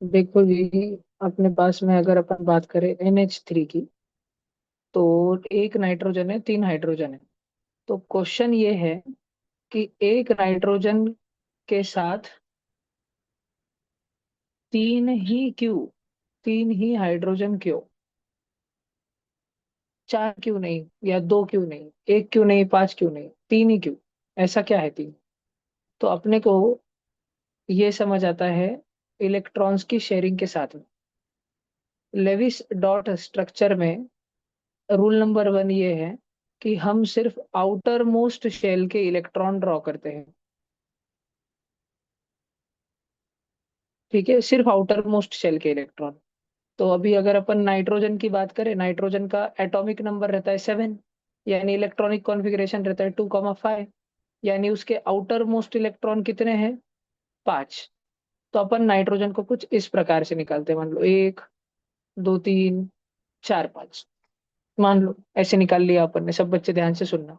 देखो जी, अपने पास में अगर अपन बात करें NH3 की, तो एक नाइट्रोजन है, तीन हाइड्रोजन है। तो क्वेश्चन ये है कि एक नाइट्रोजन के साथ तीन ही क्यों, तीन ही हाइड्रोजन क्यों, चार क्यों नहीं, या दो क्यों नहीं, एक क्यों नहीं, पांच क्यों नहीं, तीन ही क्यों? ऐसा क्या है तीन? तो अपने को ये समझ आता है इलेक्ट्रॉन्स की शेयरिंग के साथ में। लेविस डॉट स्ट्रक्चर में रूल नंबर वन ये है कि हम सिर्फ आउटर मोस्ट शेल के इलेक्ट्रॉन ड्रॉ करते हैं। ठीक है, सिर्फ आउटर मोस्ट शेल के इलेक्ट्रॉन। तो अभी अगर अपन नाइट्रोजन की बात करें, नाइट्रोजन का एटॉमिक नंबर रहता है 7, यानी इलेक्ट्रॉनिक कॉन्फ़िगरेशन रहता है 2,5, यानी उसके आउटर मोस्ट इलेक्ट्रॉन कितने हैं? 5। तो अपन नाइट्रोजन को कुछ इस प्रकार से निकालते हैं, मान लो एक, दो, तीन, चार, पाँच। मान लो ऐसे निकाल लिया अपन ने, सब बच्चे ध्यान से सुनना।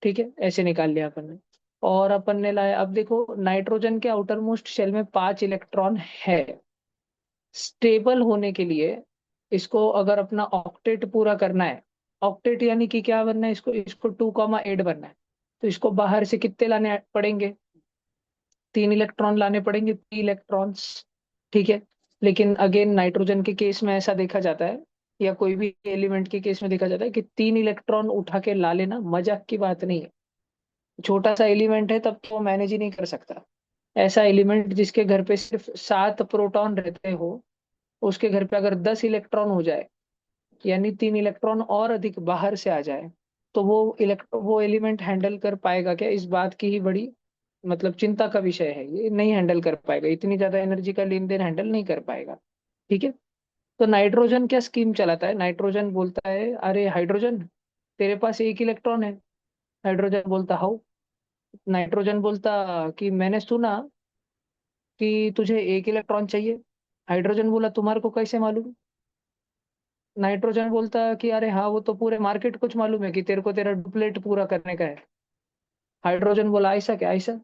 ठीक है, ऐसे निकाल लिया अपन ने। और अपन ने लाया, अब देखो नाइट्रोजन के आउटर मोस्ट शेल में 5 इलेक्ट्रॉन है। स्टेबल होने के लिए इसको अगर अपना ऑक्टेट पूरा करना है, ऑक्टेट यानी कि क्या बनना है, इसको इसको 2,8 बनना है। तो इसको बाहर से कितने लाने पड़ेंगे? 3 इलेक्ट्रॉन लाने पड़ेंगे, 3 इलेक्ट्रॉन्स। ठीक है। लेकिन अगेन नाइट्रोजन के केस में ऐसा देखा जाता है, या कोई भी एलिमेंट के केस में देखा जाता है कि 3 इलेक्ट्रॉन उठा के ला लेना मजाक की बात नहीं है। छोटा सा एलिमेंट है तब तो वो मैनेज ही नहीं कर सकता। ऐसा एलिमेंट जिसके घर पे सिर्फ 7 प्रोटॉन रहते हो, उसके घर पे अगर 10 इलेक्ट्रॉन हो जाए, यानी 3 इलेक्ट्रॉन और अधिक बाहर से आ जाए, तो वो एलिमेंट हैंडल कर पाएगा क्या? इस बात की ही बड़ी मतलब चिंता का विषय है। ये नहीं हैंडल कर पाएगा, इतनी ज्यादा एनर्जी का लेन देन हैंडल नहीं कर पाएगा। ठीक है। तो नाइट्रोजन क्या स्कीम चलाता है? नाइट्रोजन बोलता है, अरे हाइड्रोजन, तेरे पास एक इलेक्ट्रॉन है। हाइड्रोजन बोलता, हाउ? नाइट्रोजन बोलता कि मैंने सुना कि तुझे एक इलेक्ट्रॉन चाहिए। हाइड्रोजन बोला, तुम्हारे को कैसे मालूम? नाइट्रोजन बोलता कि अरे हाँ, वो तो पूरे मार्केट कुछ मालूम है कि तेरे को तेरा डुप्लेट पूरा करने का है। हाइड्रोजन बोला, ऐसा क्या? ऐसा,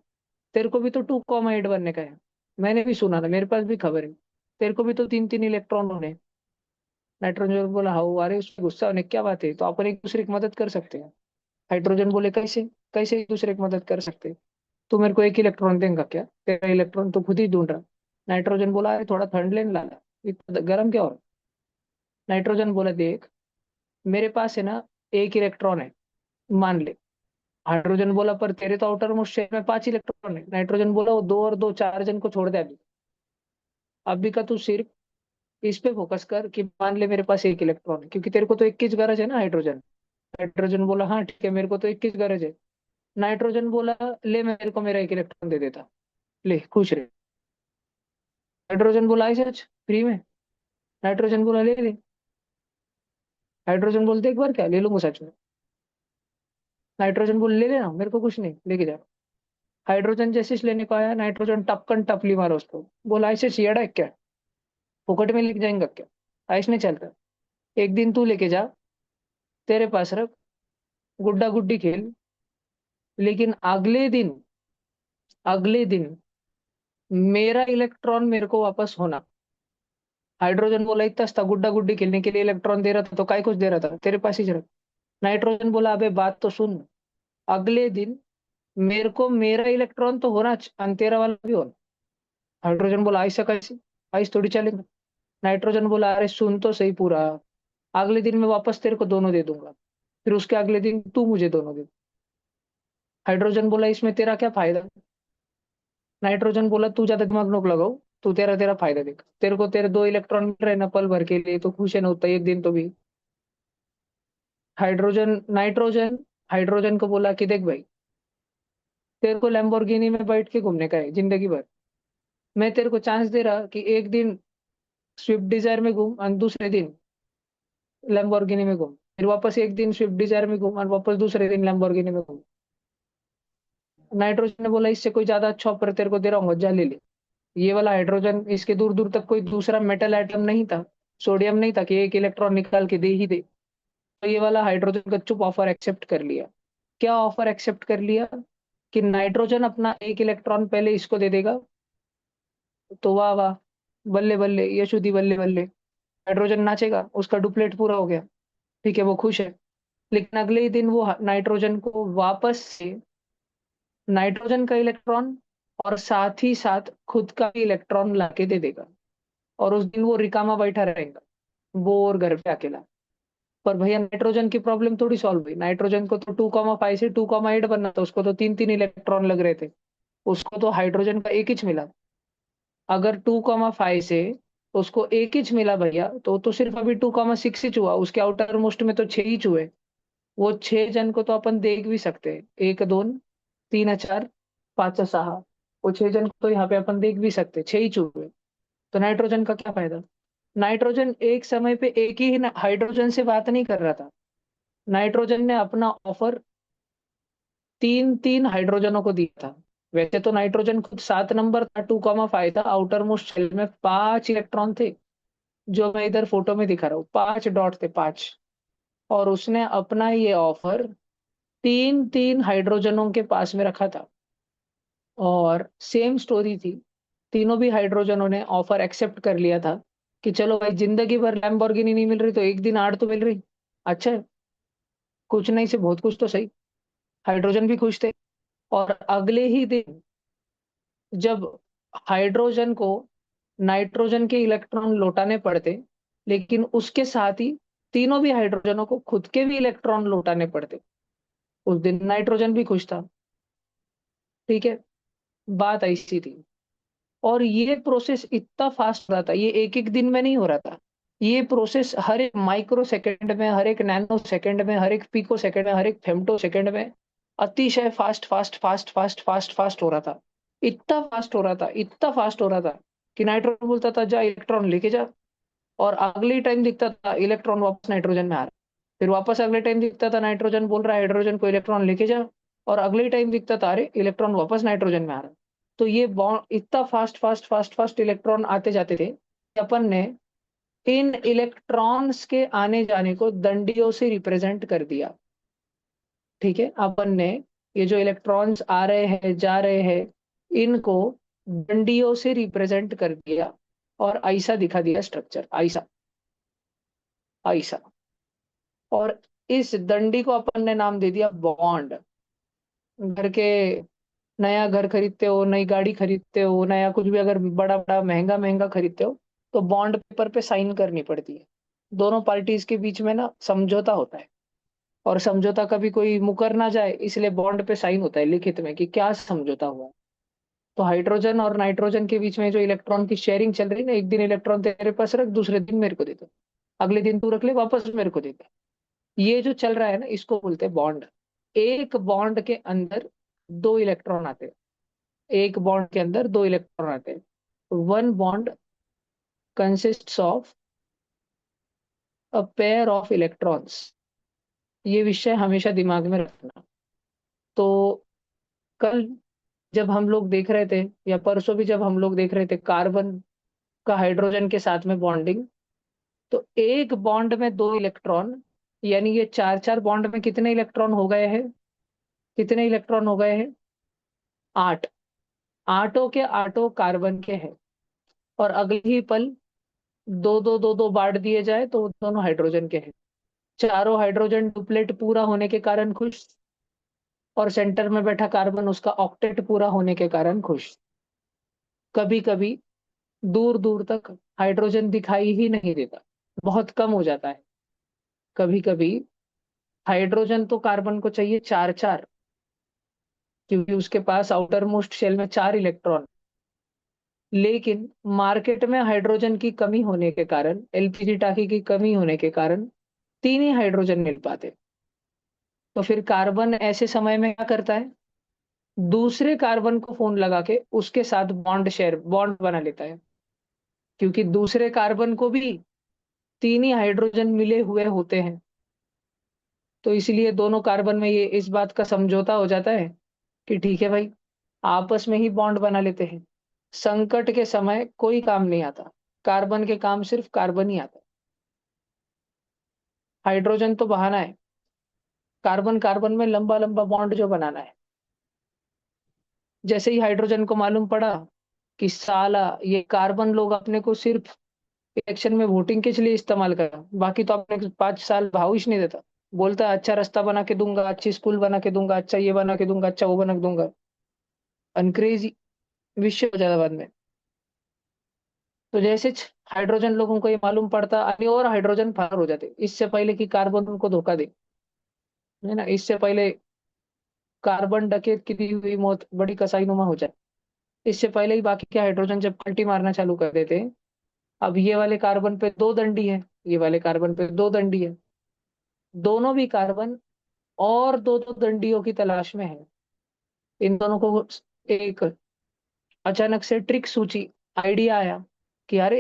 तेरे को भी तो 2,8 बनने का है। मैंने भी सुना था, मेरे पास भी खबर है। तेरे को भी तो तीन तीन इलेक्ट्रॉन होने। नाइट्रोजन बोला, हाँ, अरे उसमें गुस्सा होने की क्या बात है, तो अपन एक दूसरे की मदद कर सकते हैं। हाइड्रोजन बोले, कैसे? कैसे एक दूसरे की मदद कर सकते हैं? तू मेरे को एक इलेक्ट्रॉन देगा क्या? तेरा इलेक्ट्रॉन तो खुद ही ढूंढ रहा। नाइट्रोजन बोला, अरे थोड़ा ठंड लेने ला, इतना गर्म क्या हो रहा? नाइट्रोजन बोला, देख, मेरे पास है ना एक इलेक्ट्रॉन है, मान ले। हाइड्रोजन बोला, पर तेरे तो आउटर मोस्ट शेल में 5 इलेक्ट्रॉन है। नाइट्रोजन बोला, वो दो और दो, 4 जन को छोड़ दे अभी। अभी का तू सिर्फ इस पे फोकस कर कि मान ले मेरे पास एक इलेक्ट्रॉन है, क्योंकि तेरे को तो 21 गरज है ना हाइड्रोजन। हाइड्रोजन बोला, हाँ ठीक है, मेरे को तो 21 गरज है। नाइट्रोजन बोला, ले, मेरे को मेरा एक इलेक्ट्रॉन दे देता, ले खुश रहे। हाइड्रोजन बोला, आई सच, फ्री में? नाइट्रोजन बोला, ले ले। हाइड्रोजन बोलते, एक बार क्या ले लूंगा सच में? नाइट्रोजन बोल, ले लेना, मेरे को कुछ नहीं, लेके जा। हाइड्रोजन जैसे ही लेने को आया, नाइट्रोजन टपकन टपली मारा उसको, बोला, ऐसे चियड़ा है क्या? फुकट में लेके जाएंगे क्या? ऐसे नहीं चलता। एक दिन तू लेके जा, तेरे पास रख, गुड्डा गुड्डी खेल। लेकिन अगले दिन मेरा इलेक्ट्रॉन मेरे को वापस होना। हाइड्रोजन बोला, इतना था गुड्डा गुड्डी खेलने के लिए इलेक्ट्रॉन दे रहा था, तो काय कुछ दे रहा था, तेरे पास ही रख। नाइट्रोजन बोला, अबे बात तो सुन, अगले दिन मेरे को मेरा इलेक्ट्रॉन तो होना और तेरा वाला भी होना। हाइड्रोजन बोला, ऐसा कैसे? ऐसे थोड़ी चलेगा। नाइट्रोजन बोला, अरे सुन तो सही पूरा, अगले दिन मैं वापस तेरे को दोनों दे दूंगा, फिर उसके अगले दिन तू मुझे दोनों दे। हाइड्रोजन बोला, इसमें तेरा क्या फायदा? नाइट्रोजन बोला, तू ज्यादा दिमाग नोक लगाओ, तू तेरा तेरा फायदा देख, तेरे को तेरे दो इलेक्ट्रॉन मिल रहे हैं ना पल भर के लिए, तो खुश है ना उतना एक दिन तो भी। नाइट्रोजन हाइड्रोजन को बोला कि देख भाई, तेरे को लैम्बोर्गिनी में बैठ के घूमने का है जिंदगी भर। मैं तेरे को चांस दे रहा कि एक दिन स्विफ्ट डिजायर में घूम और दूसरे दिन लैम्बोर्गिनी में घूम, फिर वापस एक दिन स्विफ्ट डिजायर में घूम और वापस दूसरे दिन लैम्बोर्गिनी में घूम। नाइट्रोजन ने बोला, इससे कोई ज्यादा अच्छा ऑफर तेरे को दे रहा हूँ, जा ले ले। ये वाला हाइड्रोजन, इसके दूर दूर तक कोई दूसरा मेटल एटम नहीं था, सोडियम नहीं था कि एक इलेक्ट्रॉन निकाल के दे ही दे। तो ये वाला हाइड्रोजन का चुप ऑफर एक्सेप्ट कर लिया। क्या ऑफर एक्सेप्ट कर लिया? कि नाइट्रोजन अपना एक इलेक्ट्रॉन पहले इसको दे देगा, तो वाह वाह, बल्ले बल्ले यशुदी बल्ले बल्ले, हाइड्रोजन नाचेगा, उसका डुप्लेट पूरा हो गया। ठीक है, वो खुश है। लेकिन अगले ही दिन वो नाइट्रोजन को वापस से नाइट्रोजन का इलेक्ट्रॉन और साथ ही साथ खुद का भी इलेक्ट्रॉन लाके दे देगा। और उस दिन वो रिकामा बैठा रहेगा, बोर घर पे अकेला। पर भैया नाइट्रोजन की प्रॉब्लम थोड़ी सॉल्व हुई। नाइट्रोजन को तो 2,5 से 2,8 बनना था, उसको तो तीन तीन इलेक्ट्रॉन लग रहे थे। उसको तो हाइड्रोजन का एक ही मिला। अगर 2,5 से उसको एक ही मिला भैया, तो सिर्फ अभी 2,6 ही हुआ, उसके आउटर मोस्ट में तो 6 ही हुए। वो 6 जन को तो अपन देख भी सकते हैं, 1 2 3 4 5 6। वो 6 जन को तो यहाँ पे अपन देख भी सकते हैं, 6 ही हुए। तो नाइट्रोजन का क्या फायदा? नाइट्रोजन एक समय पे एक ही हाइड्रोजन से बात नहीं कर रहा था। नाइट्रोजन ने अपना ऑफर तीन तीन हाइड्रोजनों को दिया था। वैसे तो नाइट्रोजन खुद 7 नंबर था, 2,5 था, आउटर मोस्ट शेल में 5 इलेक्ट्रॉन थे, जो मैं इधर फोटो में दिखा रहा हूँ, 5 डॉट थे, 5। और उसने अपना ये ऑफर तीन तीन हाइड्रोजनों के पास में रखा था। और सेम स्टोरी थी, तीनों भी हाइड्रोजनों ने ऑफर एक्सेप्ट कर लिया था कि चलो भाई, जिंदगी भर लैम्बोर्गिनी नहीं मिल रही तो एक दिन आड़ तो मिल रही। अच्छा है, कुछ नहीं से बहुत कुछ तो सही। हाइड्रोजन भी खुश थे। और अगले ही दिन जब हाइड्रोजन को नाइट्रोजन के इलेक्ट्रॉन लौटाने पड़ते, लेकिन उसके साथ ही तीनों भी हाइड्रोजनों को खुद के भी इलेक्ट्रॉन लौटाने पड़ते, उस दिन नाइट्रोजन भी खुश था। ठीक है, बात ऐसी थी। और ये प्रोसेस इतना फास्ट हो रहा था, ये एक एक दिन में नहीं हो रहा था। ये प्रोसेस हर एक माइक्रो सेकंड में, हर एक नैनो सेकंड में, हर एक पिको सेकंड में, हर एक फेम्टो सेकंड में अतिशय fast fast fast fast fast fast हो रहा था। इतना फास्ट हो रहा था, इतना फास्ट हो रहा था कि नाइट्रोजन बोलता था जा इलेक्ट्रॉन लेके जा। और अगले टाइम दिखता था इलेक्ट्रॉन वापस नाइट्रोजन में आ रहा। फिर वापस अगले टाइम दिखता था नाइट्रोजन बोल रहा है हाइड्रोजन को इलेक्ट्रॉन लेके जा। और अगले टाइम दिखता था अरे इलेक्ट्रॉन वापस नाइट्रोजन में आ रहा। तो ये बॉन्ड इतना fast fast fast fast electron आते जाते थे कि अपन ने इन इलेक्ट्रॉन्स के आने जाने को दंडियों से रिप्रेजेंट कर दिया। ठीक है, अपन ने ये जो इलेक्ट्रॉन्स आ रहे हैं जा रहे हैं, इनको दंडियों से रिप्रेजेंट कर दिया। और ऐसा दिखा दिया स्ट्रक्चर, ऐसा ऐसा। और इस दंडी को अपन ने नाम दे दिया बॉन्ड। घर के नया घर खरीदते हो, नई गाड़ी खरीदते हो, नया कुछ भी अगर बड़ा बड़ा महंगा महंगा खरीदते हो, तो बॉन्ड पेपर पे साइन करनी पड़ती है। दोनों पार्टीज के बीच में ना समझौता होता है। और समझौता कभी कोई मुकर ना जाए, इसलिए बॉन्ड पे साइन होता है लिखित में कि क्या समझौता हुआ। तो हाइड्रोजन और नाइट्रोजन के बीच में जो इलेक्ट्रॉन की शेयरिंग चल रही है ना, एक दिन इलेक्ट्रॉन तेरे पास रख, दूसरे दिन मेरे को दे दो, अगले दिन तू रख ले वापस मेरे को दे दे। ये जो चल रहा है ना, इसको बोलते हैं बॉन्ड। एक बॉन्ड के अंदर दो इलेक्ट्रॉन आते हैं। एक बॉन्ड के अंदर दो इलेक्ट्रॉन आते हैं। One bond consists of a pair of electrons. ये विषय हमेशा दिमाग में रखना। तो कल जब हम लोग देख रहे थे, या परसों भी जब हम लोग देख रहे थे कार्बन का हाइड्रोजन के साथ में बॉन्डिंग, तो एक बॉन्ड में दो इलेक्ट्रॉन, यानी ये चार चार बॉन्ड में कितने इलेक्ट्रॉन हो गए हैं? कितने इलेक्ट्रॉन हो गए हैं? 8। आठों के आठों कार्बन के हैं। और अगले ही पल दो दो दो दो बांट दिए जाए तो वो दोनों हाइड्रोजन के हैं। चारों हाइड्रोजन डुप्लेट पूरा होने के कारण खुश। और सेंटर में बैठा कार्बन उसका ऑक्टेट पूरा होने के कारण खुश। कभी कभी दूर दूर तक हाइड्रोजन दिखाई ही नहीं देता, बहुत कम हो जाता है। कभी कभी हाइड्रोजन तो कार्बन को चाहिए चार चार, क्योंकि उसके पास आउटर मोस्ट शेल में 4 इलेक्ट्रॉन। लेकिन मार्केट में हाइड्रोजन की कमी होने के कारण, एलपीजी टाकी की कमी होने के कारण तीन ही हाइड्रोजन मिल पाते। तो फिर कार्बन ऐसे समय में क्या करता है? दूसरे कार्बन को फोन लगा के उसके साथ बॉन्ड बना लेता है। क्योंकि दूसरे कार्बन को भी तीन ही हाइड्रोजन मिले हुए होते हैं। तो इसलिए दोनों कार्बन में ये इस बात का समझौता हो जाता है कि ठीक है भाई, आपस में ही बॉन्ड बना लेते हैं। संकट के समय कोई काम नहीं आता, कार्बन के काम सिर्फ कार्बन ही आता है। हाइड्रोजन तो बहाना है, कार्बन कार्बन में लंबा लंबा बॉन्ड जो बनाना है। जैसे ही हाइड्रोजन को मालूम पड़ा कि साला ये कार्बन लोग अपने को सिर्फ इलेक्शन में वोटिंग के लिए इस्तेमाल करा, बाकी तो अपने 5 साल भाव ही नहीं देता। बोलता है अच्छा रास्ता बना के दूंगा, अच्छी स्कूल बना के दूंगा, अच्छा ये बना के दूंगा, अच्छा वो बना के दूंगा। अनक्रेजी विषय हो जाता बाद में। तो जैसे हाइड्रोजन लोगों को ये मालूम पड़ता, अभी और हाइड्रोजन फरार हो जाते इससे पहले कि कार्बन उनको धोखा दे, है ना, इससे पहले कार्बन डकैत की दी हुई मौत बड़ी कसाईनुमा हो जाए, इससे पहले ही बाकी के हाइड्रोजन जब पलटी मारना चालू कर देते। अब ये वाले कार्बन पे दो दंडी है, ये वाले कार्बन पे दो दंडी है, दोनों भी कार्बन और दो दो दंडियों की तलाश में है। इन दोनों को एक अचानक से ट्रिक सूची, आइडिया आया कि अरे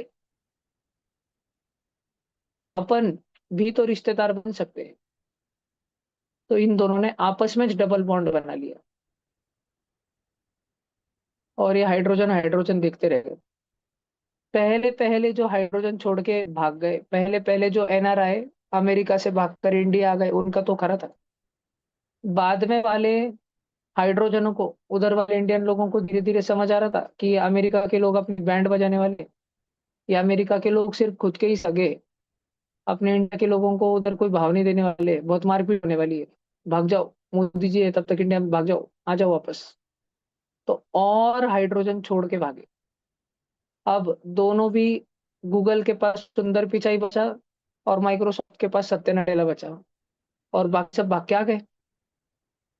अपन भी तो रिश्तेदार बन सकते हैं। तो इन दोनों ने आपस में डबल बॉन्ड बना लिया और ये हाइड्रोजन हाइड्रोजन देखते रह गए। पहले पहले जो हाइड्रोजन छोड़ के भाग गए, पहले पहले जो एनआरआई अमेरिका से भागकर इंडिया आ गए, उनका तो खरा था। बाद में वाले हाइड्रोजनों को, उधर वाले इंडियन लोगों को धीरे धीरे समझ आ रहा था कि अमेरिका के लोग अपनी बैंड बजाने वाले, या अमेरिका के लोग सिर्फ खुद के ही सगे, अपने इंडिया के लोगों को उधर कोई भाव नहीं देने वाले, बहुत मारपीट होने वाली है, भाग जाओ, मोदी जी है तब तक इंडिया में, भाग जाओ, आ जाओ वापस। तो और हाइड्रोजन छोड़ के भागे। अब दोनों भी, गूगल के पास सुंदर पिचाई बचा और माइक्रोसॉफ्ट के पास सत्या नडेला बचा, और बाकी सब भाग के आ गए।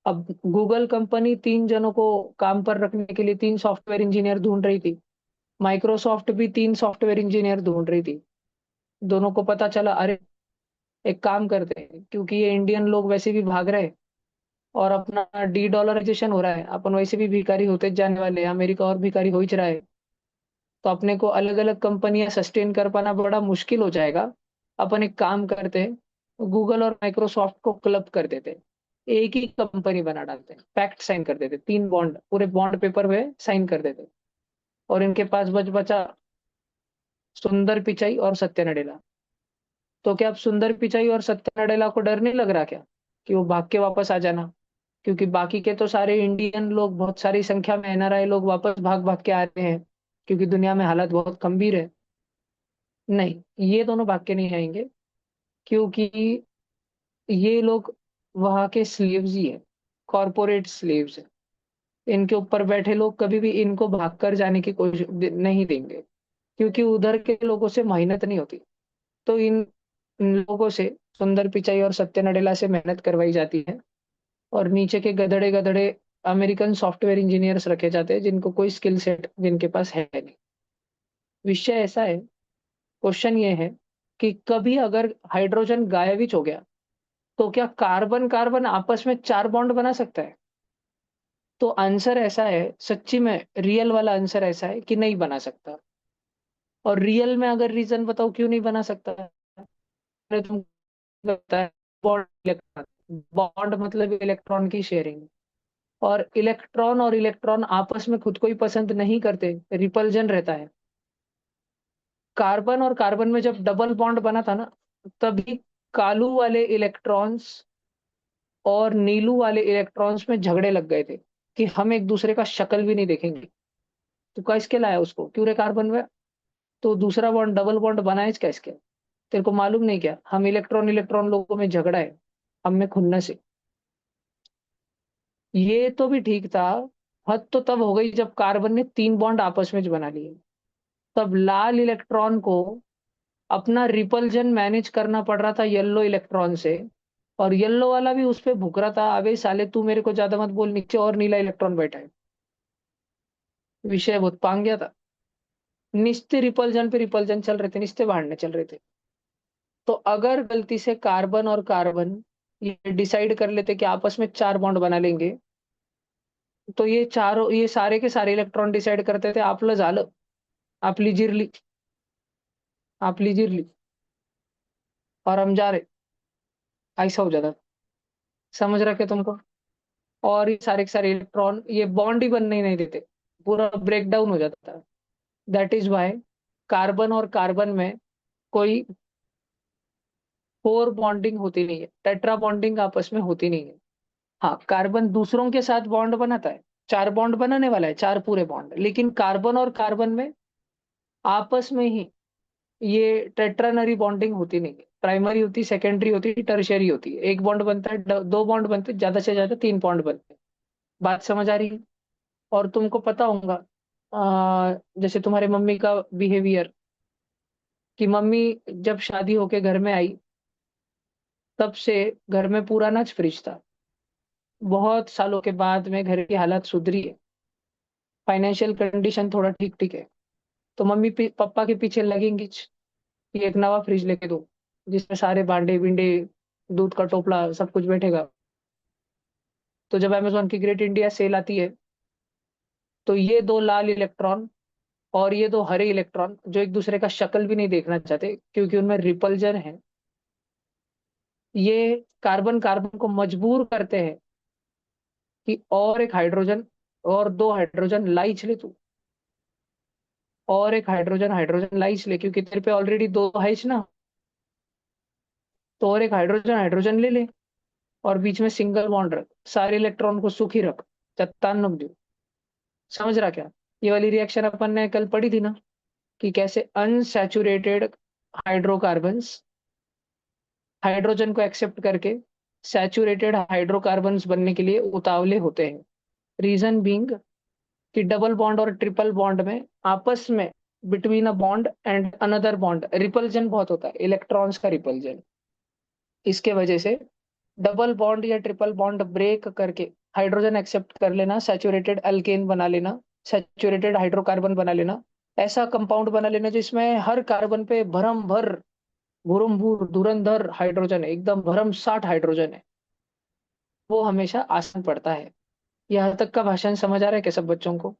अब गूगल कंपनी 3 जनों को काम पर रखने के लिए 3 सॉफ्टवेयर इंजीनियर ढूंढ रही थी, माइक्रोसॉफ्ट भी 3 सॉफ्टवेयर इंजीनियर ढूंढ रही थी। दोनों को पता चला अरे एक काम करते हैं, क्योंकि ये इंडियन लोग वैसे भी भाग रहे हैं और अपना डी डॉलराइजेशन हो रहा है, अपन वैसे भी भिखारी होते जाने वाले हैं, अमेरिका और भिखारी हो ही रहा है। तो अपने को अलग अलग कंपनियां सस्टेन कर पाना बड़ा मुश्किल हो जाएगा। अपन एक काम करते हैं, गूगल और माइक्रोसॉफ्ट को क्लब कर देते हैं, एक ही कंपनी बना डालते हैं, पैक्ट साइन कर देते, 3 बॉन्ड पूरे बॉन्ड पेपर पे साइन कर देते। और इनके पास बचा सुंदर पिचाई और सत्या नडेला। तो क्या अब सुंदर पिचाई और सत्या नडेला को डर नहीं लग रहा क्या कि वो भाग के वापस आ जाना? क्योंकि बाकी के तो सारे इंडियन लोग, बहुत सारी संख्या में एनआरआई लोग वापस भाग भाग के आ रहे हैं, क्योंकि दुनिया में हालत बहुत गंभीर है। नहीं, ये दोनों भाग के नहीं आएंगे, क्योंकि ये लोग वहां के स्लेव्स ही है, कॉरपोरेट स्लेव्स है। इनके ऊपर बैठे लोग कभी भी इनको भागकर जाने की कोशिश नहीं देंगे, क्योंकि उधर के लोगों से मेहनत नहीं होती। तो इन लोगों से, सुंदर पिचाई और सत्या नडेला से मेहनत करवाई जाती है, और नीचे के गधड़े गधड़े अमेरिकन सॉफ्टवेयर इंजीनियर्स रखे जाते हैं, जिनको कोई स्किल सेट जिनके पास है नहीं। विषय ऐसा है, क्वेश्चन ये है कि कभी अगर हाइड्रोजन गायब ही हो गया, तो क्या कार्बन कार्बन आपस में 4 बॉन्ड बना सकता है? तो आंसर ऐसा है, सच्ची में रियल वाला आंसर ऐसा है कि नहीं बना सकता। और रियल में अगर रीजन बताओ क्यों नहीं बना सकता, अरे तुम बताया, बॉन्ड इलेक्ट्रॉन, बॉन्ड मतलब इलेक्ट्रॉन की शेयरिंग, और इलेक्ट्रॉन आपस में खुद को ही पसंद नहीं करते, रिपल्जन रहता है। कार्बन और कार्बन में जब डबल बॉन्ड बना था ना, तभी कालू वाले इलेक्ट्रॉन्स और नीलू वाले इलेक्ट्रॉन्स में झगड़े लग गए थे कि हम एक दूसरे का शक्ल भी नहीं देखेंगे। तो का इसके लाया उसको क्यों रे कार्बन में, तो दूसरा बॉन्ड डबल बॉन्ड बनाए इसका इसके, तेरे को मालूम नहीं क्या, हम इलेक्ट्रॉन इलेक्ट्रॉन लोगों में झगड़ा है, हम में खुन्नस है। ये तो भी ठीक था, हद तो तब हो गई जब कार्बन ने 3 बॉन्ड आपस में बना लिए। तब लाल इलेक्ट्रॉन को अपना रिपल्जन मैनेज करना पड़ रहा था येलो इलेक्ट्रॉन से, और येलो वाला भी उस पे भूख रहा था, अबे साले तू मेरे को ज्यादा मत बोल, नीचे और नीला इलेक्ट्रॉन बैठा है। विषय बहुत पांग गया था, निस्ते रिपल्जन पे रिपल्जन चल रहे थे, निस्ते भाड़ने चल रहे थे। तो अगर गलती से कार्बन और कार्बन ये डिसाइड कर लेते कि आपस में 4 बॉन्ड बना लेंगे, तो ये चारों, ये सारे के सारे इलेक्ट्रॉन डिसाइड करते थे आपलं झालं, आपली जिरली, आपली जिरली, और हम जा रहे, ऐसा हो जाता। समझ रखे तुमको? और ये सारे के सारे इलेक्ट्रॉन ये बॉन्ड ही बनने ही नहीं देते, पूरा ब्रेक डाउन हो जाता है। दैट इज वाई कार्बन और कार्बन में कोई 4 बॉन्डिंग होती नहीं है, टेट्रा बॉन्डिंग आपस में होती नहीं है। हाँ, कार्बन दूसरों के साथ बॉन्ड बनाता है, चार बॉन्ड बनाने वाला है, चार पूरे बॉन्ड, लेकिन कार्बन और कार्बन में आपस में ही ये टेट्रानरी बॉन्डिंग होती नहीं है। प्राइमरी होती, सेकेंडरी होती, टर्शियरी होती है। एक बॉन्ड बनता है, दो बॉन्ड बनते हैं, ज्यादा से ज्यादा तीन बॉन्ड बनते हैं। बात समझ आ रही है? और तुमको पता होगा जैसे तुम्हारे मम्मी का बिहेवियर, कि मम्मी जब शादी होके घर में आई, तब से घर में पुराना फ्रिज था। बहुत सालों के बाद में घर की हालत सुधरी है, फाइनेंशियल कंडीशन थोड़ा ठीक ठीक है, तो मम्मी पापा के पीछे लगेंगी कि एक नवा फ्रिज लेके दो, जिसमें सारे भांडे भिंडे, दूध का टोपला, सब कुछ बैठेगा। तो जब अमेजोन की ग्रेट इंडिया सेल आती है, तो ये दो लाल इलेक्ट्रॉन और ये दो हरे इलेक्ट्रॉन, जो एक दूसरे का शक्ल भी नहीं देखना चाहते क्योंकि उनमें रिपल्जन है, ये कार्बन कार्बन को मजबूर करते हैं कि और एक हाइड्रोजन, और दो हाइड्रोजन लाइच ले तू, और एक हाइड्रोजन हाइड्रोजन लाइच ले, क्योंकि तेरे पे ऑलरेडी दो है ना, तो और एक हाइड्रोजन हाइड्रोजन ले ले, और बीच में सिंगल बॉन्ड रख, सारे इलेक्ट्रॉन को सुखी रख, चट्टान रख दो। समझ रहा क्या? ये वाली रिएक्शन अपन ने कल पढ़ी थी ना, कि कैसे अनसैचुरेटेड हाइड्रोकार्बन्स हाइड्रोजन को एक्सेप्ट करके सैचुरेटेड हाइड्रोकार्बन्स बनने के लिए उतावले होते हैं। रीजन बीइंग कि डबल बॉन्ड और ट्रिपल बॉन्ड में आपस में, between a bond and another bond, repulsion बहुत होता है, इलेक्ट्रॉन्स का रिपल्जन। इसके वजह से डबल बॉन्ड या ट्रिपल बॉन्ड ब्रेक करके हाइड्रोजन एक्सेप्ट कर लेना, सैचुरेटेड अल्केन बना लेना, सैचुरेटेड हाइड्रोकार्बन बना लेना, ऐसा कंपाउंड बना लेना जिसमें हर कार्बन पे भरम भर, भुरम भूर धुरंधर हाइड्रोजन है, एकदम भरम साठ हाइड्रोजन है। वो हमेशा आसान पड़ता है। यहाँ तक का भाषण समझ आ रहा है क्या सब बच्चों को?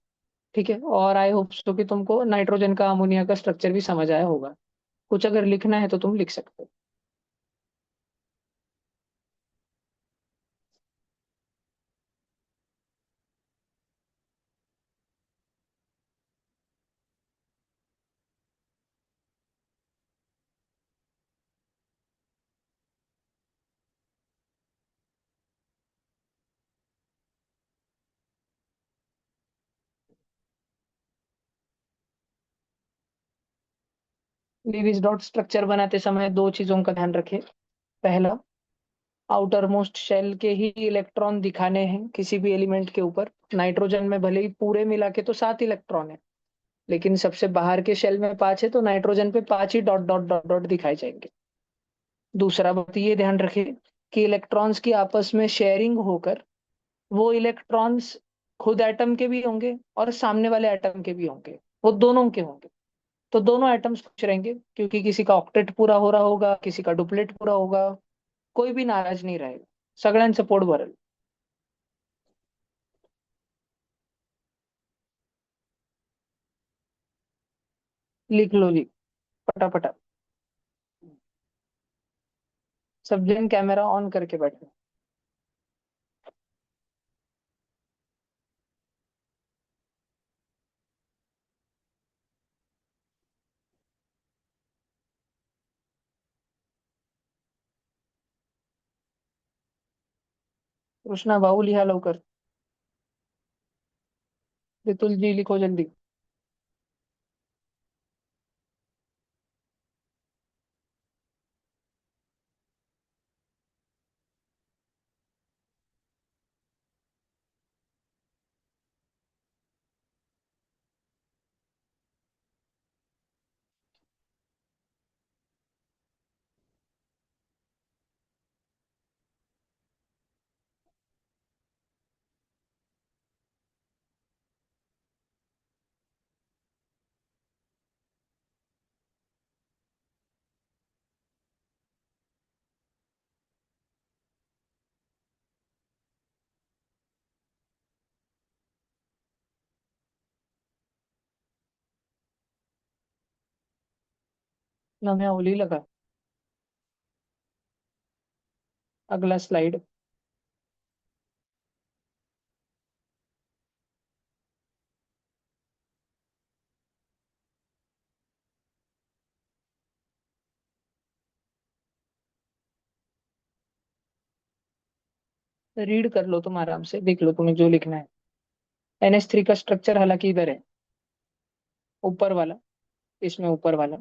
ठीक है, और आई होप सो कि तुमको नाइट्रोजन का, अमोनिया का स्ट्रक्चर भी समझ आया होगा। कुछ अगर लिखना है तो तुम लिख सकते हो। लीविस डॉट स्ट्रक्चर बनाते समय दो चीजों का ध्यान रखें। पहला, आउटर मोस्ट शेल के ही इलेक्ट्रॉन दिखाने हैं किसी भी एलिमेंट के ऊपर। नाइट्रोजन में भले ही पूरे मिला के तो सात इलेक्ट्रॉन है, लेकिन सबसे बाहर के शेल में पांच है, तो नाइट्रोजन पे पांच ही डॉट डॉट डॉट डॉट दिखाए जाएंगे। दूसरा बात ये ध्यान रखें कि इलेक्ट्रॉन्स की आपस में शेयरिंग होकर वो इलेक्ट्रॉन्स खुद एटम के भी होंगे और सामने वाले एटम के भी होंगे, वो दोनों के होंगे। तो दोनों एटम्स खुश रहेंगे, क्योंकि किसी का ऑक्टेट पूरा हो रहा होगा, किसी का डुप्लेट पूरा होगा, कोई भी नाराज नहीं रहेगा, सगळ्यांचं पोट भरल। लिख लो जी, पटापटा। सब जन कैमरा ऑन करके बैठो। कृष्णा भाऊ लिहा लवकर। रितुल जी लिखो जल्दी। नम्या ओली लगा। अगला स्लाइड। रीड कर लो, तुम आराम से देख लो तुम्हें जो लिखना है। NH3 का स्ट्रक्चर हालांकि इधर है, ऊपर वाला, इसमें ऊपर वाला।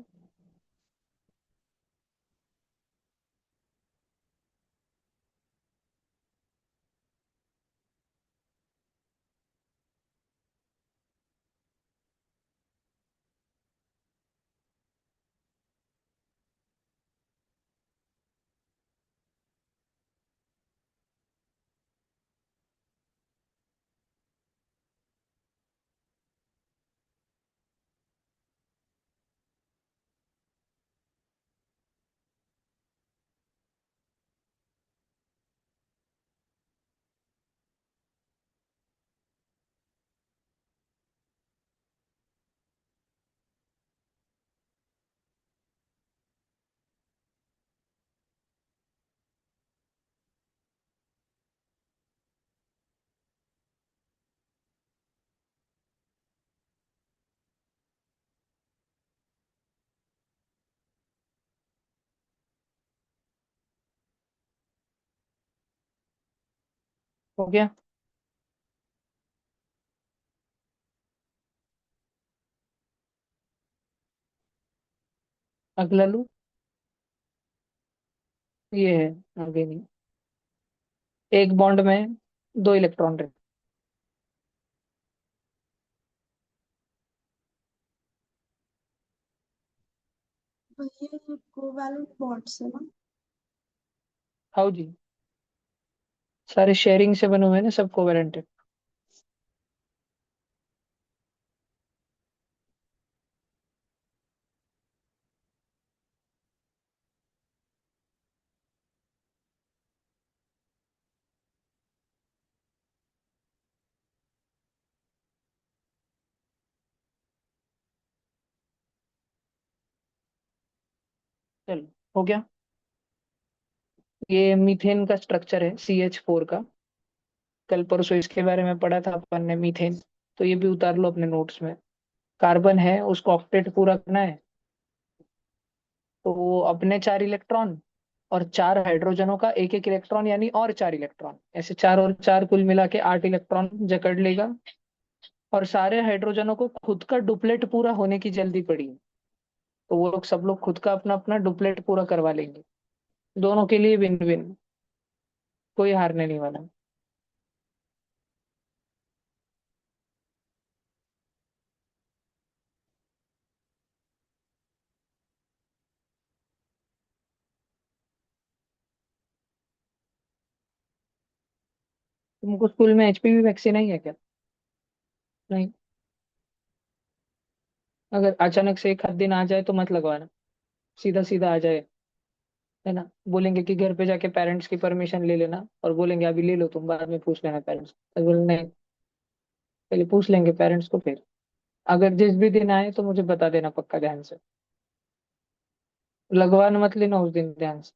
हो गया। अगला लू, ये है, आगे नहीं। एक बॉन्ड में दो इलेक्ट्रॉन रहते। भैया ये कोवैलेंट बॉन्ड्स है ना? हाउ जी, सारे शेयरिंग से बने हुए हैं ना, सब कोवेलेंट है। चलो, हो गया। ये मीथेन का स्ट्रक्चर है, CH4 का। कल परसों इसके बारे में पढ़ा था अपन ने, मीथेन। तो ये भी उतार लो अपने नोट्स में। कार्बन है, उसको ऑक्टेट पूरा करना है। तो अपने 4 इलेक्ट्रॉन और 4 हाइड्रोजनों का एक एक इलेक्ट्रॉन, यानी और 4 इलेक्ट्रॉन, ऐसे 4 और 4 कुल मिला के 8 इलेक्ट्रॉन जकड़ लेगा। और सारे हाइड्रोजनों को खुद का डुप्लेट पूरा होने की जल्दी पड़ी है। तो वो लोग सब लोग खुद का अपना अपना डुप्लेट पूरा करवा लेंगे। दोनों के लिए विन विन, कोई हारने नहीं वाला। तुमको स्कूल में HPV वैक्सीन आई है क्या? नहीं। अगर अचानक से एक आध दिन आ जाए तो मत लगवाना, सीधा सीधा आ जाए, है ना। बोलेंगे कि घर पे जाके पेरेंट्स की परमिशन ले लेना, और बोलेंगे अभी ले लो तुम, बाद में पूछ लेना पेरेंट्स। तो बोले नहीं, पहले पूछ लेंगे पेरेंट्स को फिर। अगर जिस भी दिन आए तो मुझे बता देना पक्का, ध्यान से। लगवाना मत लेना उस दिन, ध्यान से।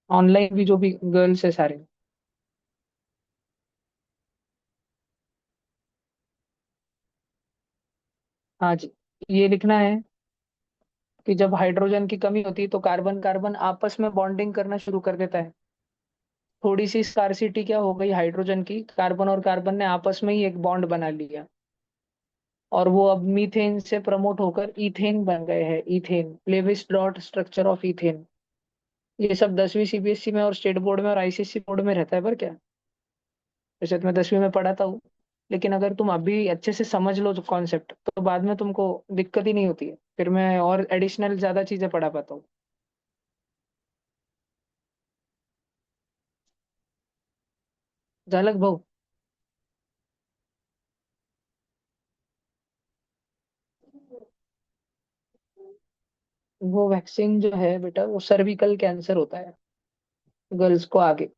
ऑनलाइन भी जो भी गर्ल्स है सारे। हाँ जी। ये लिखना है कि जब हाइड्रोजन की कमी होती है तो कार्बन कार्बन आपस में बॉन्डिंग करना शुरू कर देता है। थोड़ी सी स्कार्सिटी क्या हो गई हाइड्रोजन की, कार्बन और कार्बन ने आपस में ही एक बॉन्ड बना लिया। और वो अब मीथेन से प्रमोट होकर इथेन बन गए हैं, ethane, Lewis dot structure of ethane. ये सब 10वीं CBSE में और स्टेट बोर्ड में और ICSE बोर्ड में रहता है, पर क्या, वैसे तो मैं 10वीं में पढ़ाता हूँ। लेकिन अगर तुम अभी अच्छे से समझ लो जो कॉन्सेप्ट, तो बाद में तुमको दिक्कत ही नहीं होती है, फिर मैं और एडिशनल ज्यादा चीजें पढ़ा पाता हूँ। झलक भाऊ। वो वैक्सीन जो है बेटा, वो सर्विकल कैंसर होता है गर्ल्स को आगे।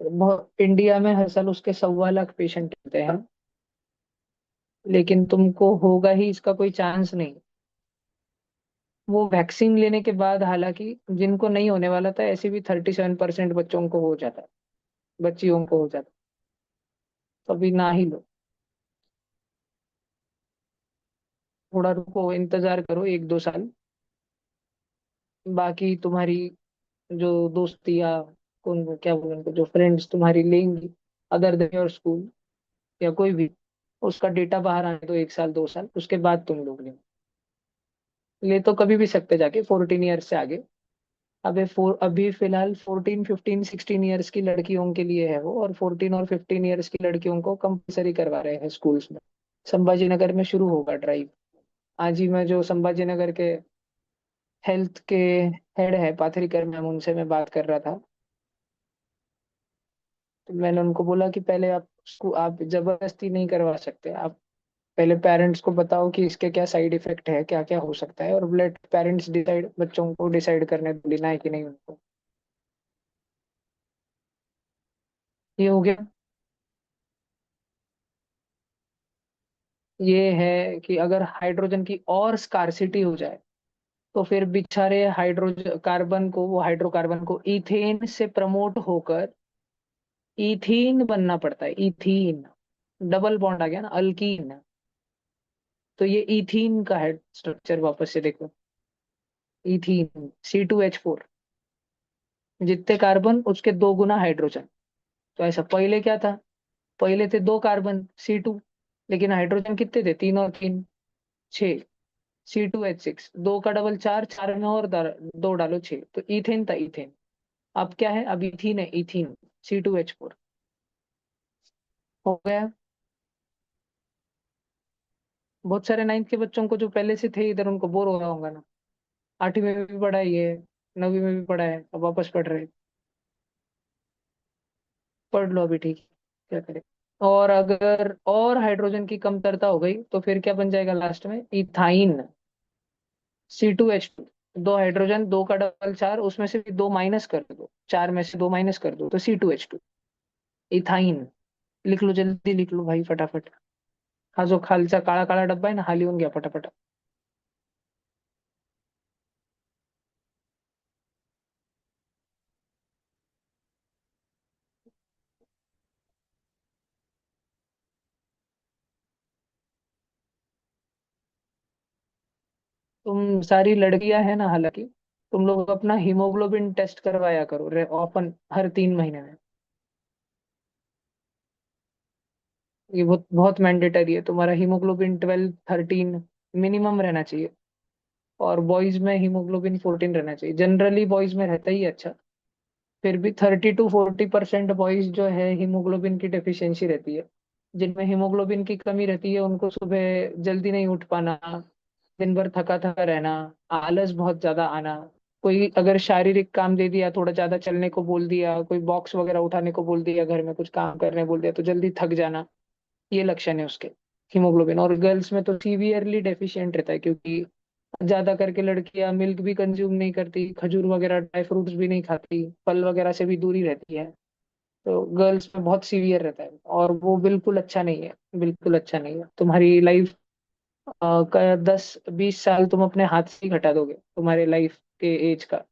बहुत, इंडिया में हर साल उसके 1.25 लाख पेशेंट होते हैं। लेकिन तुमको होगा ही, इसका कोई चांस नहीं। वो वैक्सीन लेने के बाद, हालांकि जिनको नहीं होने वाला था, ऐसे भी 37% बच्चों को हो जाता है, बच्चियों को हो जाता है। तो अभी ना ही लो, थोड़ा रुको, इंतजार करो 1-2 साल। बाकी तुम्हारी जो दोस्ती, या कौन क्या बोले उनको, जो फ्रेंड्स तुम्हारी लेंगी, अदर देन योर स्कूल या कोई भी, उसका डेटा बाहर आने दो 1 साल 2 साल, उसके बाद तुम लोग ले तो कभी भी सकते जाके 14 ईयर्स से आगे। अभी फिलहाल 14 15 16 ईयर्स की लड़कियों के लिए है वो, और 14 और 15 ईयर्स की लड़कियों को कंपलसरी करवा रहे हैं स्कूल्स में। संभाजी नगर में शुरू होगा ड्राइव। आज ही मैं जो संभाजी नगर के हेल्थ के हेड है पाथरीकर मैम, उनसे मैं बात कर रहा था। तो मैंने उनको बोला कि पहले आप जबरदस्ती नहीं करवा सकते। आप पहले पेरेंट्स को बताओ कि इसके क्या साइड इफेक्ट है, क्या क्या हो सकता है, और लेट पेरेंट्स डिसाइड, बच्चों को डिसाइड करने दो लेना है कि नहीं उनको। ये हो गया। ये है कि अगर हाइड्रोजन की और स्कार्सिटी हो जाए, तो फिर बेचारे हाइड्रोजन कार्बन को, वो हाइड्रोकार्बन को इथेन से प्रमोट होकर इथीन बनना पड़ता है। इथीन, डबल बॉन्ड आ गया ना, अल्कीन। तो ये इथीन का है स्ट्रक्चर, वापस से देखो। इथीन C2H4, जितने कार्बन उसके 2 गुना हाइड्रोजन। तो ऐसा पहले क्या था, पहले थे 2 कार्बन C2, लेकिन हाइड्रोजन कितने थे, 3 और 3, 6। C2H6, 2 का डबल 4, 4 में और 2 डालो 6, तो इथेन था इथेन। अब क्या है, अब इथीन है, इथीन C2H4 हो गया। बहुत सारे नाइन्थ के बच्चों को जो पहले से थे इधर, उनको बोर हो रहा होगा ना। 8वीं में भी पढ़ा है ये, 9वीं में भी पढ़ा है, अब वापस पढ़ रहे हैं। पढ़ लो अभी, ठीक है, क्या करें। और अगर और हाइड्रोजन की कमतरता हो गई तो फिर क्या बन जाएगा लास्ट में, इथाइन C2H2। 2 हाइड्रोजन, 2 का डबल 4, उसमें से भी 2 माइनस कर दो, 4 में से 2 माइनस कर दो, तो C2H2, इथाइन। लिख लो, जल्दी लिख लो भाई, फटाफट। हा जो खालचा काळा काळा डब्बा आहे ना, हा लिहून घ्या पटापट। तुम सारी लड़कियां है ना, हालांकि तुम लोग अपना हीमोग्लोबिन टेस्ट करवाया करो ऑफन, हर 3 महीने में। ये बहुत बहुत मैंडेटरी है, तुम्हारा हीमोग्लोबिन 12 13 मिनिमम रहना चाहिए। और बॉयज में हीमोग्लोबिन 14 रहना चाहिए, जनरली बॉयज में रहता ही है, अच्छा। फिर भी 30 to 40% बॉयज जो है हीमोग्लोबिन की डेफिशिएंसी रहती है। जिनमें हीमोग्लोबिन की कमी रहती है उनको सुबह जल्दी नहीं उठ पाना, दिन भर थका थका रहना, आलस बहुत ज्यादा आना। कोई अगर शारीरिक काम दे दिया, थोड़ा ज्यादा चलने को बोल दिया, कोई बॉक्स वगैरह उठाने को बोल दिया, घर में कुछ काम करने बोल दिया, तो जल्दी थक जाना, ये लक्षण है उसके हीमोग्लोबिन। और गर्ल्स में तो सीवियरली डेफिशिएंट रहता है, क्योंकि ज्यादा करके लड़कियां मिल्क भी कंज्यूम नहीं करती, खजूर वगैरह ड्राई फ्रूट्स भी नहीं खाती, फल वगैरह से भी दूरी रहती है। तो गर्ल्स में बहुत सीवियर रहता है, और वो बिल्कुल अच्छा नहीं है, बिल्कुल अच्छा नहीं है। तुम्हारी लाइफ का 10 20 साल तुम अपने हाथ से ही घटा दोगे, तुम्हारे लाइफ के एज का।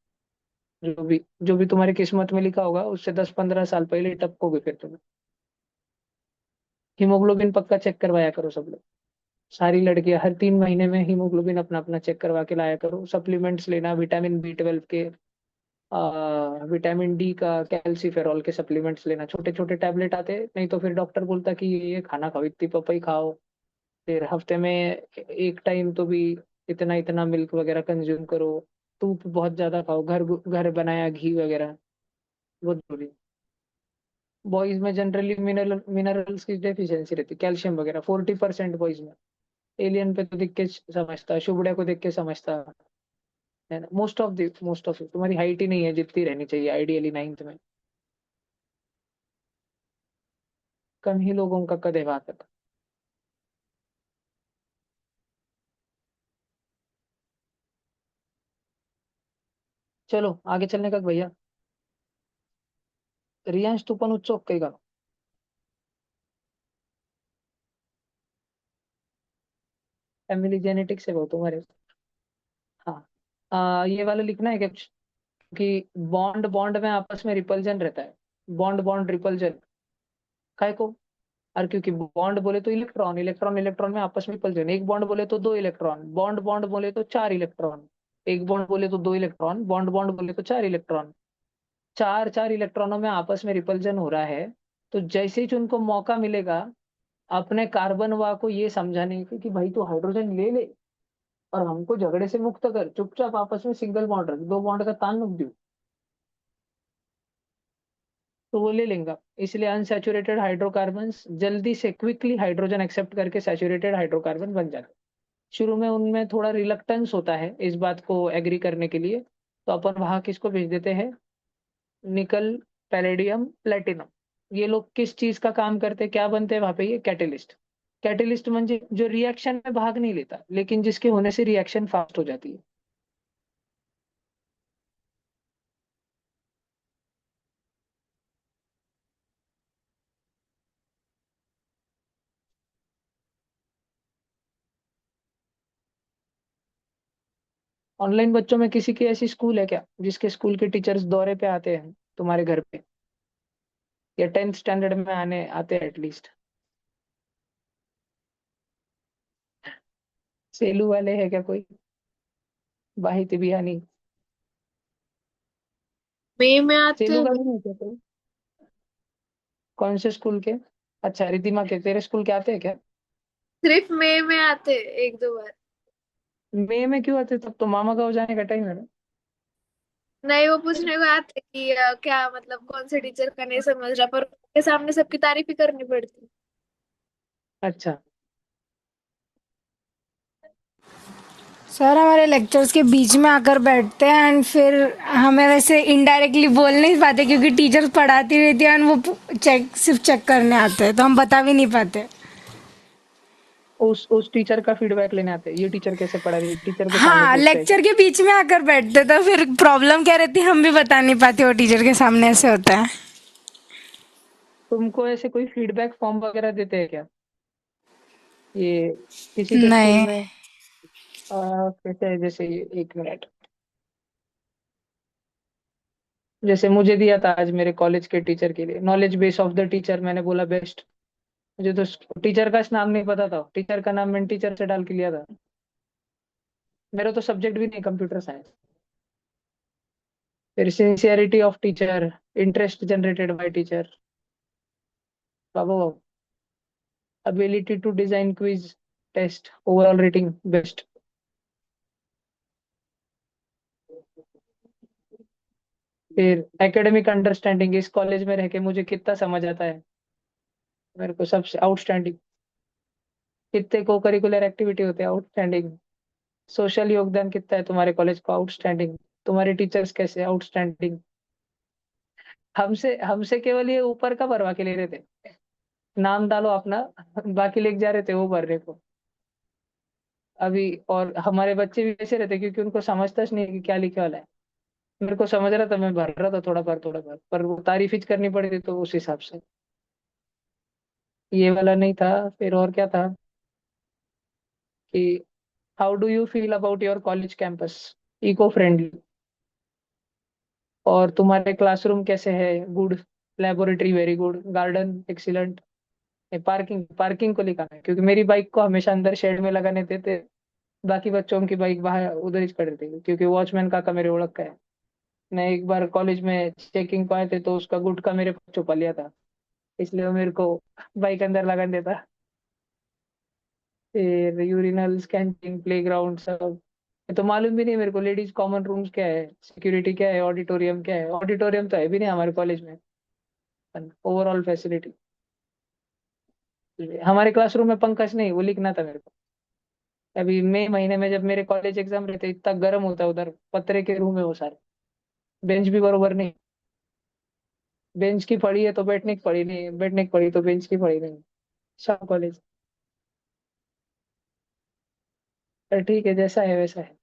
जो भी तुम्हारी किस्मत में लिखा होगा, उससे 10 15 साल पहले टपकोगे फिर तुम्हें। हीमोग्लोबिन पक्का चेक करवाया करो सब लोग। सारी लड़कियां हर 3 महीने में हीमोग्लोबिन अपना अपना चेक करवा के लाया करो। सप्लीमेंट्स लेना, विटामिन B12 के, विटामिन D का, कैल्सीफेरॉल के सप्लीमेंट्स लेना। छोटे छोटे टैबलेट आते हैं, नहीं तो फिर डॉक्टर बोलता कि ये खाना खाओ, इतनी पपई खाओ, फिर हफ्ते में एक टाइम तो भी इतना इतना मिल्क वगैरह कंज्यूम करो, दूध बहुत ज्यादा खाओ, घर घर बनाया घी वगैरह, बहुत जरूरी। बॉयज में जनरली मिनरल्स की डेफिशिएंसी रहती है, कैल्शियम वगैरह 40% बॉयज में। एलियन पे तो देख के समझता, शुभड़े को देख के समझता है ना। मोस्ट ऑफ तुम्हारी हाइट ही नहीं है जितनी रहनी चाहिए आइडियली नाइन्थ में। कम ही लोगों का कद है वहां तक। चलो आगे चलने का भैया। रियांश तू पण उत्सुक काही का? फैमिली जेनेटिक्स है वो तुम्हारे। हाँ, ये वाला लिखना है क्या कुछ, कि बॉन्ड बॉन्ड में आपस में रिपल्जन रहता है। बॉन्ड बॉन्ड रिपल्जन काय को। और क्योंकि बॉन्ड बोले तो इलेक्ट्रॉन, इलेक्ट्रॉन इलेक्ट्रॉन में आपस में रिपल्जन, एक बॉन्ड बोले तो 2 इलेक्ट्रॉन, बॉन्ड बॉन्ड बोले तो 4 इलेक्ट्रॉन, एक बॉन्ड बोले तो 2 इलेक्ट्रॉन, बॉन्ड बॉन्ड बोले तो 4 इलेक्ट्रॉन। चार चार इलेक्ट्रॉनों में आपस में रिपल्जन हो रहा है, तो जैसे ही उनको मौका मिलेगा अपने कार्बन वा को ये समझाने की कि भाई तू हाइड्रोजन ले ले और हमको झगड़े से मुक्त कर, चुपचाप आपस में सिंगल बॉन्ड रख, दो बॉन्ड का तान रख दो, तो वो ले लेंगे। इसलिए अनसैचुरेटेड हाइड्रोकार्बन्स जल्दी से क्विकली हाइड्रोजन एक्सेप्ट करके सैचुरेटेड हाइड्रोकार्बन बन जाते हैं। शुरू में उनमें थोड़ा रिलक्टेंस होता है इस बात को एग्री करने के लिए, तो अपन वहां किसको भेज देते हैं, निकल, पैलेडियम, प्लेटिनम। ये लोग किस चीज का काम करते हैं, क्या बनते हैं वहां पे, ये कैटेलिस्ट। कैटेलिस्ट म्हणजे जो रिएक्शन में भाग नहीं लेता लेकिन जिसके होने से रिएक्शन फास्ट हो जाती है। ऑनलाइन बच्चों में किसी की ऐसी स्कूल है क्या जिसके स्कूल के टीचर्स दौरे पे आते हैं तुम्हारे घर पे, या 10th स्टैंडर्ड में आने आते हैं एटलीस्ट? सेलू वाले है क्या कोई, बाहित बिहानी? मई में आते सेलू हैं। का भी नहीं क्या कोई? कौन से स्कूल के? अच्छा, रिद्धिमा के, तेरे स्कूल के आते हैं क्या? सिर्फ मई में आते हैं, एक दो बार। मई में क्यों आते, तब तो मामा गाँव जाने का टाइम है ना। नहीं, वो पूछने को आते हैं कि क्या मतलब कौन से टीचर का नहीं समझ रहा, पर उनके सामने सबकी तारीफ ही करनी पड़ती। अच्छा। सर हमारे लेक्चर्स के बीच में आकर बैठते हैं एंड फिर हमें वैसे इनडायरेक्टली बोल नहीं पाते क्योंकि टीचर्स पढ़ाती रहती है एंड वो सिर्फ चेक करने आते हैं तो हम बता भी नहीं पाते। उस टीचर का फीडबैक लेने आते हैं, ये टीचर कैसे पढ़ा रही है, टीचर के सामने हाँ, पूछते हैं क्या? लेक्चर के बीच में आकर बैठते तो फिर प्रॉब्लम क्या रहती है हम भी बता नहीं पाते, वो टीचर के सामने ऐसे होता है। तुमको ऐसे कोई फीडबैक फॉर्म वगैरह देते हैं क्या, ये किसी के स्कूल नहीं। में? कैसे है, जैसे ये, एक मिनट, जैसे मुझे दिया था आज मेरे कॉलेज के टीचर के लिए, knowledge base of the teacher, मैंने बोला बेस्ट। मुझे तो टीचर का नाम नहीं पता था, टीचर का नाम मैंने टीचर से डाल के लिया था। मेरा तो सब्जेक्ट भी नहीं कंप्यूटर साइंस। फिर sincerity of teacher, interest generated by teacher, बाबू, ability to design quiz test, overall rating best. फिर एकेडमिक अंडरस्टैंडिंग, इस कॉलेज में रह के मुझे कितना समझ आता है, मेरे को सबसे आउटस्टैंडिंग। कितने को करिकुलर एक्टिविटी होते हैं, आउटस्टैंडिंग। सोशल योगदान कितना है तुम्हारे कॉलेज को, आउटस्टैंडिंग। तुम्हारे टीचर्स कैसे, आउटस्टैंडिंग। हमसे हमसे केवल ये ऊपर का भरवा के ले रहे थे, नाम डालो अपना, बाकी लेके जा रहे थे वो भरने को अभी। और हमारे बच्चे भी वैसे रहते क्योंकि उनको समझता ही नहीं कि क्या लिखे वाला है। मेरे को समझ रहा था, मैं भर रहा था थोड़ा पर वो तारीफ ही करनी पड़ी थी तो उस हिसाब से। ये वाला नहीं था। फिर और क्या था कि how do you feel about your college campus, eco friendly, और तुम्हारे क्लासरूम कैसे है, good, laboratory very good, garden excellent. Parking, parking को लिखा है क्योंकि मेरी बाइक को हमेशा अंदर शेड में लगाने देते, बाकी बच्चों की बाइक बाहर उधर ही खड़ी थी क्योंकि वॉचमैन काका मेरे ओळख का है। मैं एक बार कॉलेज में चेकिंग को आए थे तो उसका गुटखा मेरे को छुपा लिया था, इसलिए वो मेरे को बाइक अंदर लगाने देता। फिर यूरिनल्स, कैंटीन, प्लेग्राउंड सब। ये तो मालूम भी नहीं मेरे को, लेडीज कॉमन रूम्स क्या है, सिक्योरिटी क्या है, ऑडिटोरियम क्या है, ऑडिटोरियम तो है भी नहीं हमारे कॉलेज में। ओवरऑल फैसिलिटी, हमारे क्लासरूम में पंकज नहीं, वो लिखना था मेरे को। अभी मई महीने में जब मेरे कॉलेज एग्जाम रहते इतना गर्म होता है उधर, पतरे के रूम है वो सारे, बेंच भी बरोबर नहीं, बेंच की पड़ी है तो बैठने की पड़ी नहीं, बैठने की पड़ी तो बेंच की पड़ी नहीं। सब कॉलेज, पर ठीक है जैसा है वैसा है।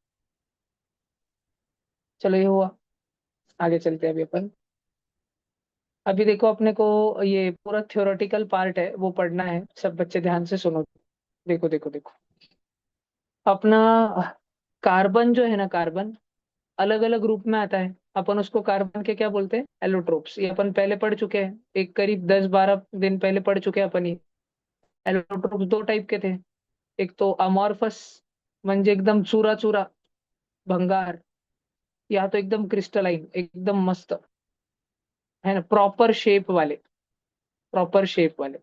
चलो ये हुआ, आगे चलते हैं अभी अपन। अभी देखो अपने को ये पूरा थ्योरेटिकल पार्ट है वो पढ़ना है, सब बच्चे ध्यान से सुनो। देखो देखो देखो, अपना कार्बन जो है ना, कार्बन अलग अलग रूप में आता है। अपन उसको कार्बन के क्या बोलते हैं, एलोट्रोप्स। ये अपन पहले पढ़ चुके हैं, एक करीब 10-12 दिन पहले पढ़ चुके हैं अपन ये। एलोट्रोप्स दो टाइप के थे, एक तो अमॉर्फस, म्हणजे एकदम चुरा चुरा, भंगार, या तो एकदम क्रिस्टलाइन, एकदम मस्त, है ना, प्रॉपर शेप वाले। प्रॉपर शेप वाले।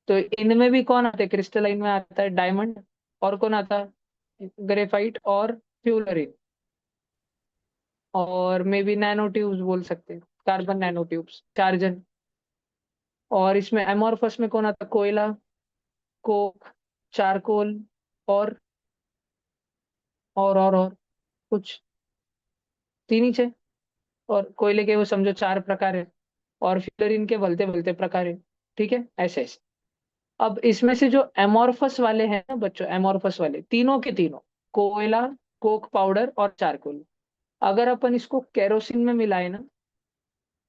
तो इनमें भी कौन आते हैं, क्रिस्टलाइन में आता है डायमंड, और कौन आता है, ग्रेफाइट और फ्यूलरिन, और मे बी नैनो ट्यूब्स बोल सकते हैं, कार्बन नैनो ट्यूब्स, चार्जन। और इसमें एमोरफस में कौन आता है, कोयला, कोक, चारकोल, और और कुछ, तीन ही छह। और कोयले के वो समझो चार प्रकार है, और फ्लोरीन के बलते बलते प्रकार है। ठीक है, ऐसे ऐसे। अब इसमें से जो एमोरफस वाले हैं ना बच्चों, एमोरफस वाले तीनों के तीनों, कोयला, कोक पाउडर और चारकोल, अगर अपन इसको केरोसिन में मिलाए ना,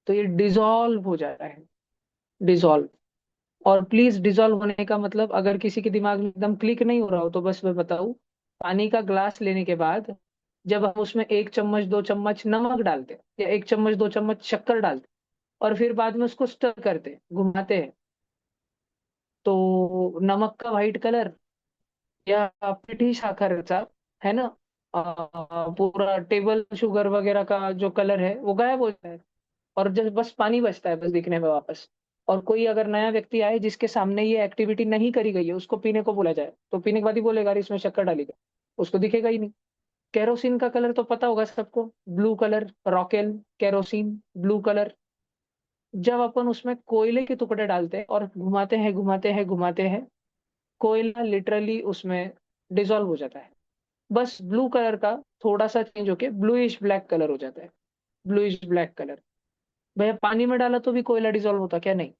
तो ये डिजोल्व हो जाता है, डिजोल्व। और प्लीज, डिजोल्व होने का मतलब अगर किसी के दिमाग में एकदम क्लिक नहीं हो रहा हो तो बस मैं बताऊं, पानी का ग्लास लेने के बाद जब हम उसमें 1 चम्मच 2 चम्मच नमक डालते हैं, या 1 चम्मच 2 चम्मच शक्कर डालते हैं, और फिर बाद में उसको स्टर करते हैं, घुमाते हैं, तो नमक का वाइट कलर या पिठी साखरचा, है ना, पूरा टेबल शुगर वगैरह का जो कलर है वो गायब हो जाता है, और जब बस पानी बचता है बस दिखने में वापस। और कोई अगर नया व्यक्ति आए जिसके सामने ये एक्टिविटी नहीं करी गई है, उसको पीने को बोला जाए, तो पीने के बाद ही बोलेगा अरे इसमें शक्कर डाली गई, उसको दिखेगा ही नहीं। केरोसिन का कलर तो पता होगा सबको, ब्लू कलर, रॉकेल, केरोसिन, ब्लू कलर। जब अपन उसमें कोयले के टुकड़े डालते हैं और घुमाते हैं घुमाते हैं घुमाते हैं, कोयला लिटरली उसमें डिसॉल्व हो जाता है, बस ब्लू कलर का थोड़ा सा चेंज होके ब्लूइश ब्लैक कलर हो जाता है, ब्लूइश ब्लैक कलर। भैया पानी में डाला तो भी कोयला डिसॉल्व होता क्या, नहीं,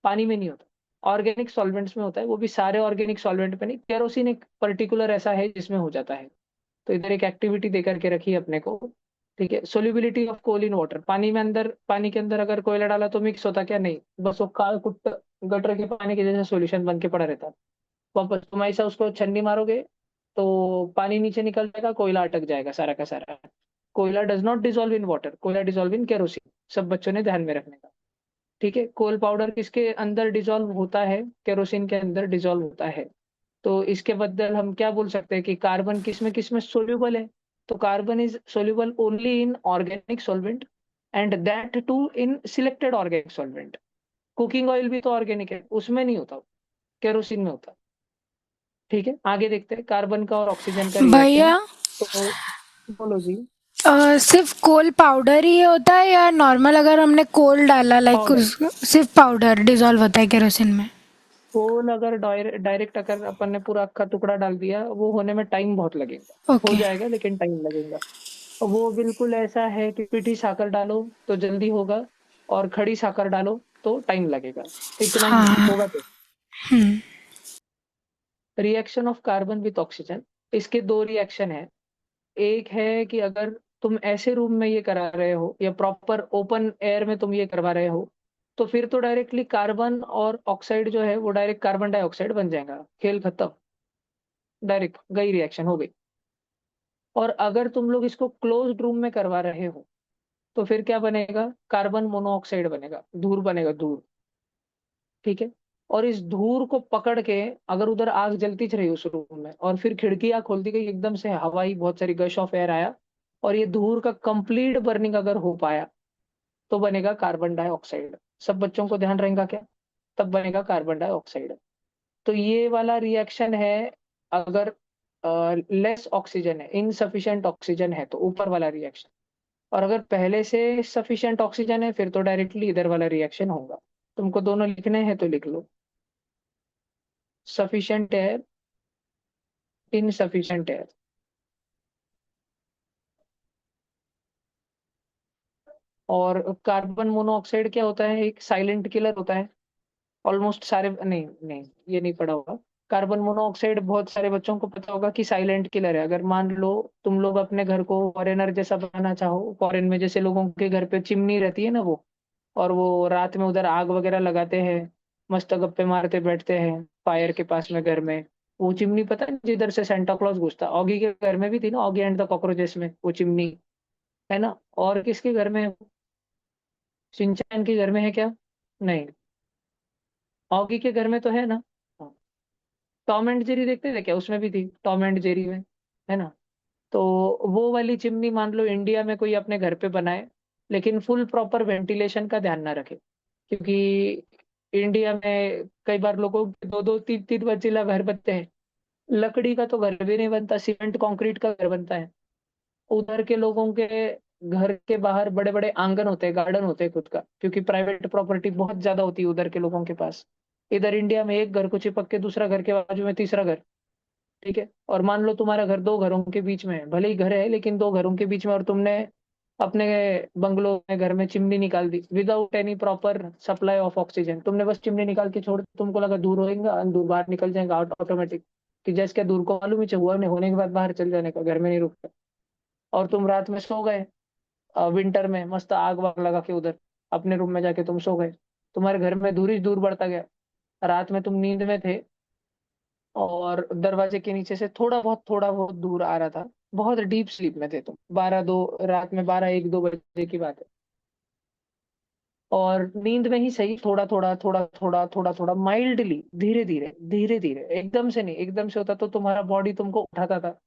पानी में नहीं होता, ऑर्गेनिक सॉल्वेंट्स में होता है, वो भी सारे ऑर्गेनिक सॉल्वेंट पे नहीं, केरोसिन एक पर्टिकुलर ऐसा है जिसमें हो जाता है। तो इधर एक एक्टिविटी दे करके रखी है अपने को। ठीक है, solubility of coal in water, पानी में अंदर, पानी के अंदर अगर कोयला डाला तो मिक्स होता क्या, नहीं, बस वो काल कुट्ट गटर के पानी के जैसा सॉल्यूशन बन के पड़ा रहता है। वापस तुम ऐसा उसको छन्नी मारोगे तो पानी नीचे निकल जाएगा, कोयला अटक जाएगा सारा का सारा। कोयला does not dissolve in water, कोयला डिसॉल्व इन केरोसिन, सब बच्चों ने ध्यान में रखने का। ठीक है, कोल पाउडर किसके अंदर डिसॉल्व होता है, केरोसिन के अंदर डिसॉल्व होता है। तो इसके बदल हम क्या बोल सकते हैं कि कार्बन किस में सोल्यूबल है, तो carbon is soluble only in organic solvent, and that too in selected organic solvent. Cooking oil भी तो ऑर्गेनिक है, उसमें नहीं होता, केरोसिन में होता। ठीक है, आगे देखते हैं कार्बन का और ऑक्सीजन का रिएक्शन। भैया तो बोलो जी। सिर्फ कोल पाउडर ही होता है या नॉर्मल अगर हमने कोल डाला लाइक पाउडर, उस सिर्फ पाउडर डिजॉल्व होता है केरोसिन में? कोल अगर डायरेक्ट अगर अपन ने पूरा अक्का टुकड़ा डाल दिया, वो होने में टाइम बहुत लगेगा, हो ओके। जाएगा लेकिन टाइम लगेगा। वो बिल्कुल ऐसा है कि पीठी साकर डालो तो जल्दी होगा, और खड़ी साकर डालो तो टाइम लगेगा, इतना ही है, हाँ। होगा तो। हम्म। Reaction of carbon with oxygen, इसके दो रिएक्शन है। एक है कि अगर तुम ऐसे रूम में ये करा रहे हो या प्रॉपर ओपन एयर में तुम ये करवा रहे हो, तो फिर तो डायरेक्टली कार्बन और ऑक्साइड जो है वो डायरेक्ट कार्बन डाइऑक्साइड बन जाएगा, खेल खत्म, डायरेक्ट गई, रिएक्शन हो गई। और अगर तुम लोग इसको क्लोज्ड रूम में करवा रहे हो, तो फिर क्या बनेगा, कार्बन मोनोऑक्साइड बनेगा, धूर बनेगा, धूर। ठीक है, और इस धूर को पकड़ के अगर उधर आग जलती रही उस रूम में, और फिर खिड़कियां खोल दी गई, एकदम से हवाई बहुत सारी गश ऑफ एयर आया, और ये धूर का कंप्लीट बर्निंग अगर हो पाया, तो बनेगा कार्बन डाइऑक्साइड। सब बच्चों को ध्यान रहेगा क्या, तब बनेगा कार्बन डाइऑक्साइड। तो ये वाला रिएक्शन है अगर लेस ऑक्सीजन है, इनसफिशिएंट ऑक्सीजन है, तो ऊपर वाला रिएक्शन। और अगर पहले से सफिशिएंट ऑक्सीजन है फिर तो डायरेक्टली इधर वाला रिएक्शन होगा। तुमको दोनों लिखने हैं तो लिख लो, सफिशिएंट एयर, इनसफिशिएंट एयर। और कार्बन मोनोऑक्साइड क्या होता है, एक साइलेंट किलर होता है, ऑलमोस्ट सारे, नहीं नहीं ये नहीं पढ़ा होगा। कार्बन मोनोऑक्साइड बहुत सारे बच्चों को पता होगा कि साइलेंट किलर है। अगर मान लो तुम लोग अपने घर को फॉरेनर जैसा बनाना चाहो, फॉरेन में जैसे लोगों के घर पे चिमनी रहती है ना वो, और वो रात में उधर आग वगैरह लगाते हैं, मस्त गप्पे मारते बैठते हैं फायर के पास में घर में, वो चिमनी पता है जिधर से सेंटा क्लॉज घुसता, ऑगी के घर में भी थी ना, ऑगी एंड द कॉकरोचेस में वो चिमनी, है ना। और किसके घर में है? शिनचैन के घर में है क्या? नहीं, ऑगी के घर में तो है ना। हाँ। टॉम एंड जेरी देखते थे क्या, उसमें भी थी टॉम एंड जेरी में, है ना। तो वो वाली चिमनी मान लो इंडिया में कोई अपने घर पे बनाए, लेकिन फुल प्रॉपर वेंटिलेशन का ध्यान ना रखे, क्योंकि इंडिया में कई बार लोगों के दो दो तीन तीन मंजिला घर बनते हैं। लकड़ी का तो घर भी नहीं बनता, सीमेंट कंक्रीट का घर बनता है। उधर के लोगों के घर के बाहर बड़े बड़े आंगन होते हैं, गार्डन होते हैं खुद का, क्योंकि प्राइवेट प्रॉपर्टी बहुत ज्यादा होती है उधर के लोगों के पास। इधर इंडिया में एक घर को चिपक के दूसरा घर के बाजू में तीसरा घर। ठीक है, और मान लो तुम्हारा घर दो घरों के बीच में है, भले ही घर है लेकिन दो घरों के बीच में, और तुमने अपने बंगलो में घर में चिमनी निकाल दी without any proper supply of oxygen. तुमने बस चिमनी निकाल के छोड़ दी, तुमको लगा दूर होएगा, दूर बाहर निकल जाएगा ऑटोमेटिक, कि जैसे क्या दूर को मालूम ही हुआ नहीं, होने के बाद बाहर चल जाने का, घर में नहीं रुकता। और तुम रात में सो गए, विंटर में मस्त आग वाग लगा के उधर अपने रूम में जाके तुम सो गए। तुम्हारे घर में दूर ही दूर बढ़ता गया। रात में तुम नींद में थे और दरवाजे के नीचे से थोड़ा बहुत दूर आ रहा था, बहुत डीप स्लीप में थे तुम, 12 2 रात में, 12 1 2 बजे की बात है। और नींद में ही सही, थोड़ा थोड़ा माइल्डली, धीरे धीरे एकदम से नहीं, एकदम से होता तो तुम्हारा बॉडी तुमको उठाता था।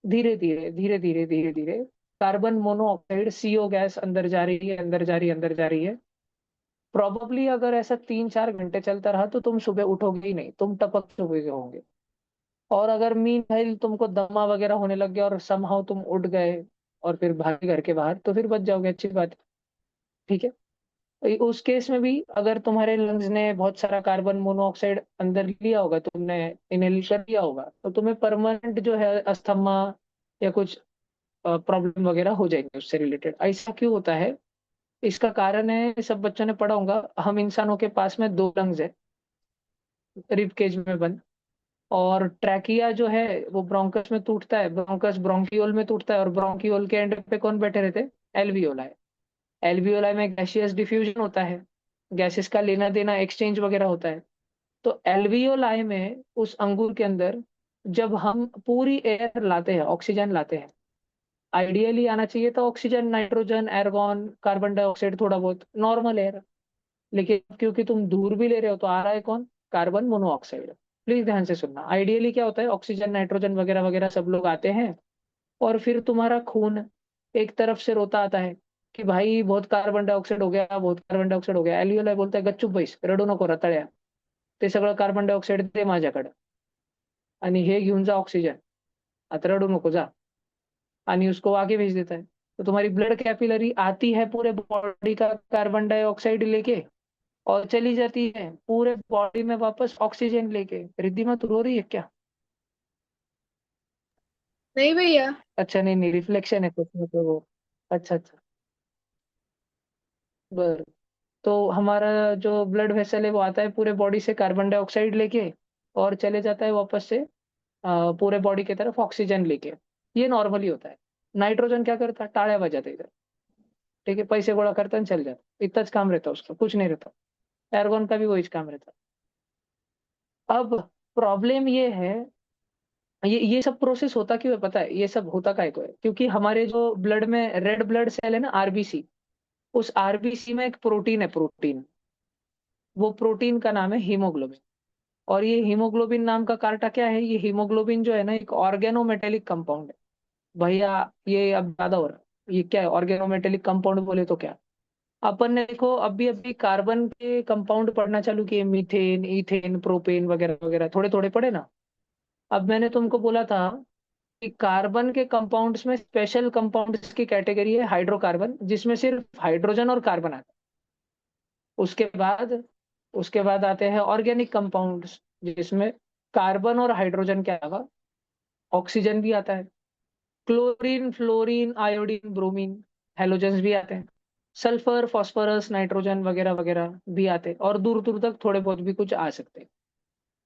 धीरे धीरे कार्बन मोनोऑक्साइड, सीओ गैस अंदर जा रही है, अंदर जा रही है, अंदर जा रही है। प्रोबेबली अगर ऐसा 3 4 घंटे चलता रहा तो तुम सुबह उठोगे ही नहीं, तुम टपक चुके होंगे। और अगर मीन भाई तुमको दमा वगैरह होने लग गया और समहाउ तुम उठ गए और फिर भागे घर के बाहर, तो फिर बच जाओगे, अच्छी बात है। ठीक है, तो उस केस में भी अगर तुम्हारे लंग्स ने बहुत सारा कार्बन मोनोऑक्साइड अंदर लिया होगा, तुमने इनहेल कर लिया होगा, तो तुम्हें परमानेंट जो है अस्थमा या कुछ प्रॉब्लम वगैरह हो जाएंगे उससे रिलेटेड। ऐसा क्यों होता है? इसका कारण है, सब बच्चों ने पढ़ा होगा, हम इंसानों के पास में दो लंग्स है, रिब केज में बंद। और ट्रैकिया जो है वो ब्रोंकस में टूटता है, ब्रोंकस ब्रोंकियोल में टूटता है, और ब्रोंकियोल के एंड पे कौन बैठे रहते हैं? एल्वियोलाई। एल्वियोलाई में गैसियस डिफ्यूजन होता है, गैसेस का लेना देना एक्सचेंज वगैरह होता है। तो एल्वियोलाई में उस अंगूर के अंदर जब हम पूरी एयर लाते हैं, ऑक्सीजन लाते हैं, आइडियली आना चाहिए था ऑक्सीजन, नाइट्रोजन, एर्गॉन, कार्बन डाइऑक्साइड, थोड़ा बहुत नॉर्मल एयर। लेकिन क्योंकि तुम दूर भी ले रहे हो तो आ रहा है कौन? Carbon monoxide. प्लीज ध्यान से सुनना, आइडियली क्या होता है, ऑक्सीजन नाइट्रोजन वगैरह वगैरह सब लोग आते हैं, और फिर तुम्हारा खून एक तरफ से रोता आता है कि भाई बहुत कार्बन डाइऑक्साइड हो गया, बहुत कार्बन डाइऑक्साइड हो गया। एल्वियोलाई बोलता है गच्चूप बैस, रडू नको रताळ्या, ते सगळं कार्बन डायऑक्साइड दे माझ्याकडे, आणि हे घेऊन जा ऑक्सीजन, आता रडू नको जा, आणि उसको आगे भेज देता है। तो तुम्हारी ब्लड कैपिलरी आती है पूरे बॉडी का कार्बन डाइऑक्साइड लेके, और चली जाती है पूरे बॉडी में वापस ऑक्सीजन लेके। रिद्धिमा तू रो रही है क्या? नहीं भैया। अच्छा, नहीं नहीं, रिफ्लेक्शन है कुछ में तो वो। अच्छा अच्छा, बर। तो हमारा जो ब्लड वेसल है वो आता है पूरे बॉडी से कार्बन डाइऑक्साइड लेके, और चले जाता है वापस से पूरे बॉडी की तरफ ऑक्सीजन लेके। ये नॉर्मली होता है। नाइट्रोजन क्या करता है? टाळ्या बजाता है इधर। ठीक है, पैसे गोळा करता है, चल जाता, इतना काम रहता है उसका, कुछ नहीं रहता। एर्गोन का भी वही काम रहता है। अब प्रॉब्लम ये है, ये सब प्रोसेस होता क्यों है पता है? ये सब होता काय को है, क्योंकि हमारे जो ब्लड में रेड ब्लड सेल है ना, आरबीसी, उस आरबीसी में एक प्रोटीन है, प्रोटीन। वो प्रोटीन का नाम है हीमोग्लोबिन। और ये हीमोग्लोबिन नाम का कार्टा क्या है? ये हीमोग्लोबिन जो है ना, एक ऑर्गेनोमेटेलिक कंपाउंड है। भैया ये अब ज्यादा हो रहा है, ये क्या है? ऑर्गेनोमेटेलिक कंपाउंड बोले तो क्या? अपन ने देखो अभी अभी कार्बन के कंपाउंड पढ़ना चालू किए, मीथेन, इथेन, प्रोपेन वगैरह वगैरह, थोड़े थोड़े पढ़े ना। अब मैंने तुमको बोला था कि कार्बन के कंपाउंड्स में स्पेशल कंपाउंड्स की कैटेगरी है हाइड्रोकार्बन, जिसमें सिर्फ हाइड्रोजन और कार्बन आता है। उसके बाद आते हैं ऑर्गेनिक कंपाउंड्स, जिसमें कार्बन और हाइड्रोजन के अलावा ऑक्सीजन भी आता है, chlorine, fluorine, iodine, bromine, halogens भी आते हैं, सल्फर, फास्फोरस, नाइट्रोजन वगैरह वगैरह भी आते हैं, और दूर दूर तक थोड़े बहुत भी कुछ आ सकते हैं।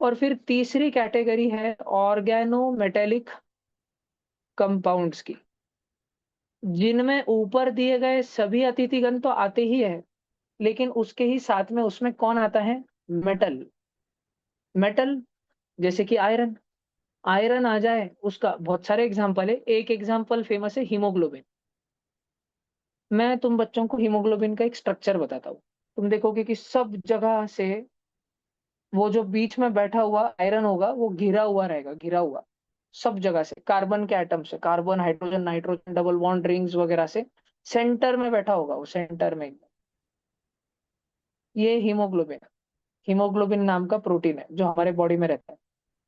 और फिर तीसरी कैटेगरी है ऑर्गेनो मेटेलिक कंपाउंड्स की, जिनमें ऊपर दिए गए सभी अतिथिगण तो आते ही है, लेकिन उसके ही साथ में उसमें कौन आता है? मेटल। मेटल जैसे कि आयरन। आयरन आ जाए, उसका बहुत सारे एग्जाम्पल है, एक एग्जाम्पल फेमस है हीमोग्लोबिन। मैं तुम बच्चों को हीमोग्लोबिन का एक स्ट्रक्चर बताता हूँ। तुम देखोगे कि सब जगह से वो जो बीच में बैठा हुआ आयरन होगा वो घिरा हुआ रहेगा, घिरा हुआ सब जगह से, कार्बन के एटम से, carbon, hydrogen, nitrogen, double bond rings वगैरह से, सेंटर में बैठा होगा वो, सेंटर में। ये हीमोग्लोबिन है। हीमोग्लोबिन नाम का प्रोटीन है जो हमारे बॉडी में रहता है।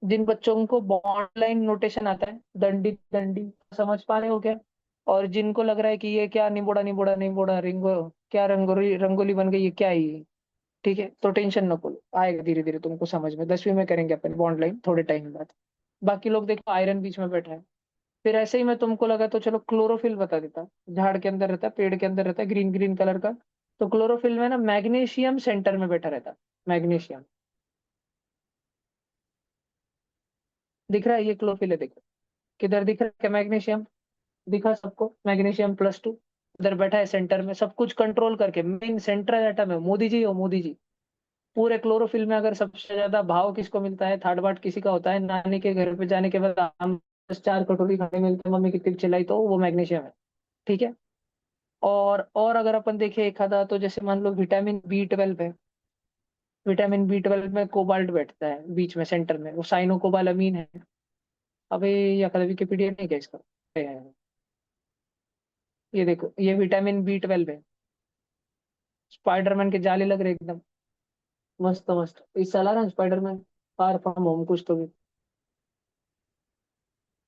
जिन बच्चों को बॉन्ड लाइन नोटेशन आता है, दंडी दंडी, समझ पा रहे हो क्या? और जिनको लग रहा है कि ये क्या निबोड़ा निबोड़ा निबोड़ा रिंगो, क्या रंगोली रंगोली बन गई, ये क्या है ये? ठीक है, तो टेंशन न लो, आएगा धीरे धीरे तुमको समझ में, 10वीं में करेंगे अपन बॉन्ड लाइन थोड़े टाइम बाद। बाकी लोग देखो आयरन बीच में बैठा है। फिर ऐसे ही मैं तुमको लगा तो चलो क्लोरोफिल बता देता। झाड़ के अंदर रहता है, पेड़ के अंदर रहता है, ग्रीन ग्रीन कलर का। तो क्लोरोफिल में ना मैग्नीशियम सेंटर में बैठा रहता है। मैग्नीशियम दिख रहा है, ये क्लोरोफिल है, देखो किधर दिख रहा है क्या मैग्नीशियम? दिखा सबको, मैग्नीशियम +2 इधर बैठा है सेंटर में, सब कुछ कंट्रोल करके, मेन सेंट्रल एटम है, मोदी जी हो मोदी जी। पूरे क्लोरोफिल में अगर सबसे ज्यादा भाव किसको मिलता है, थर्ड पार्ट किसी का होता है, नानी के घर पे जाने के बाद आम बस 4 कटोरी खाने मिलते हैं, मम्मी कितनी चिल्लाई, तो वो मैग्नीशियम है। ठीक है। और अगर अपन देखें एक आधा, तो जैसे मान लो विटामिन B12 है। विटामिन B12 में कोबाल्ट बैठता है बीच में सेंटर में, वो साइनो कोबालामीन है। अबे या कल विकिपीडिया नहीं क्या इसका? है। ये देखो, ये विटामिन B12 है। स्पाइडरमैन के जाले लग रहे एकदम मस्त मस्त, इस साल आ रहा है स्पाइडरमैन फार फ्रॉम होम कुछ तो भी।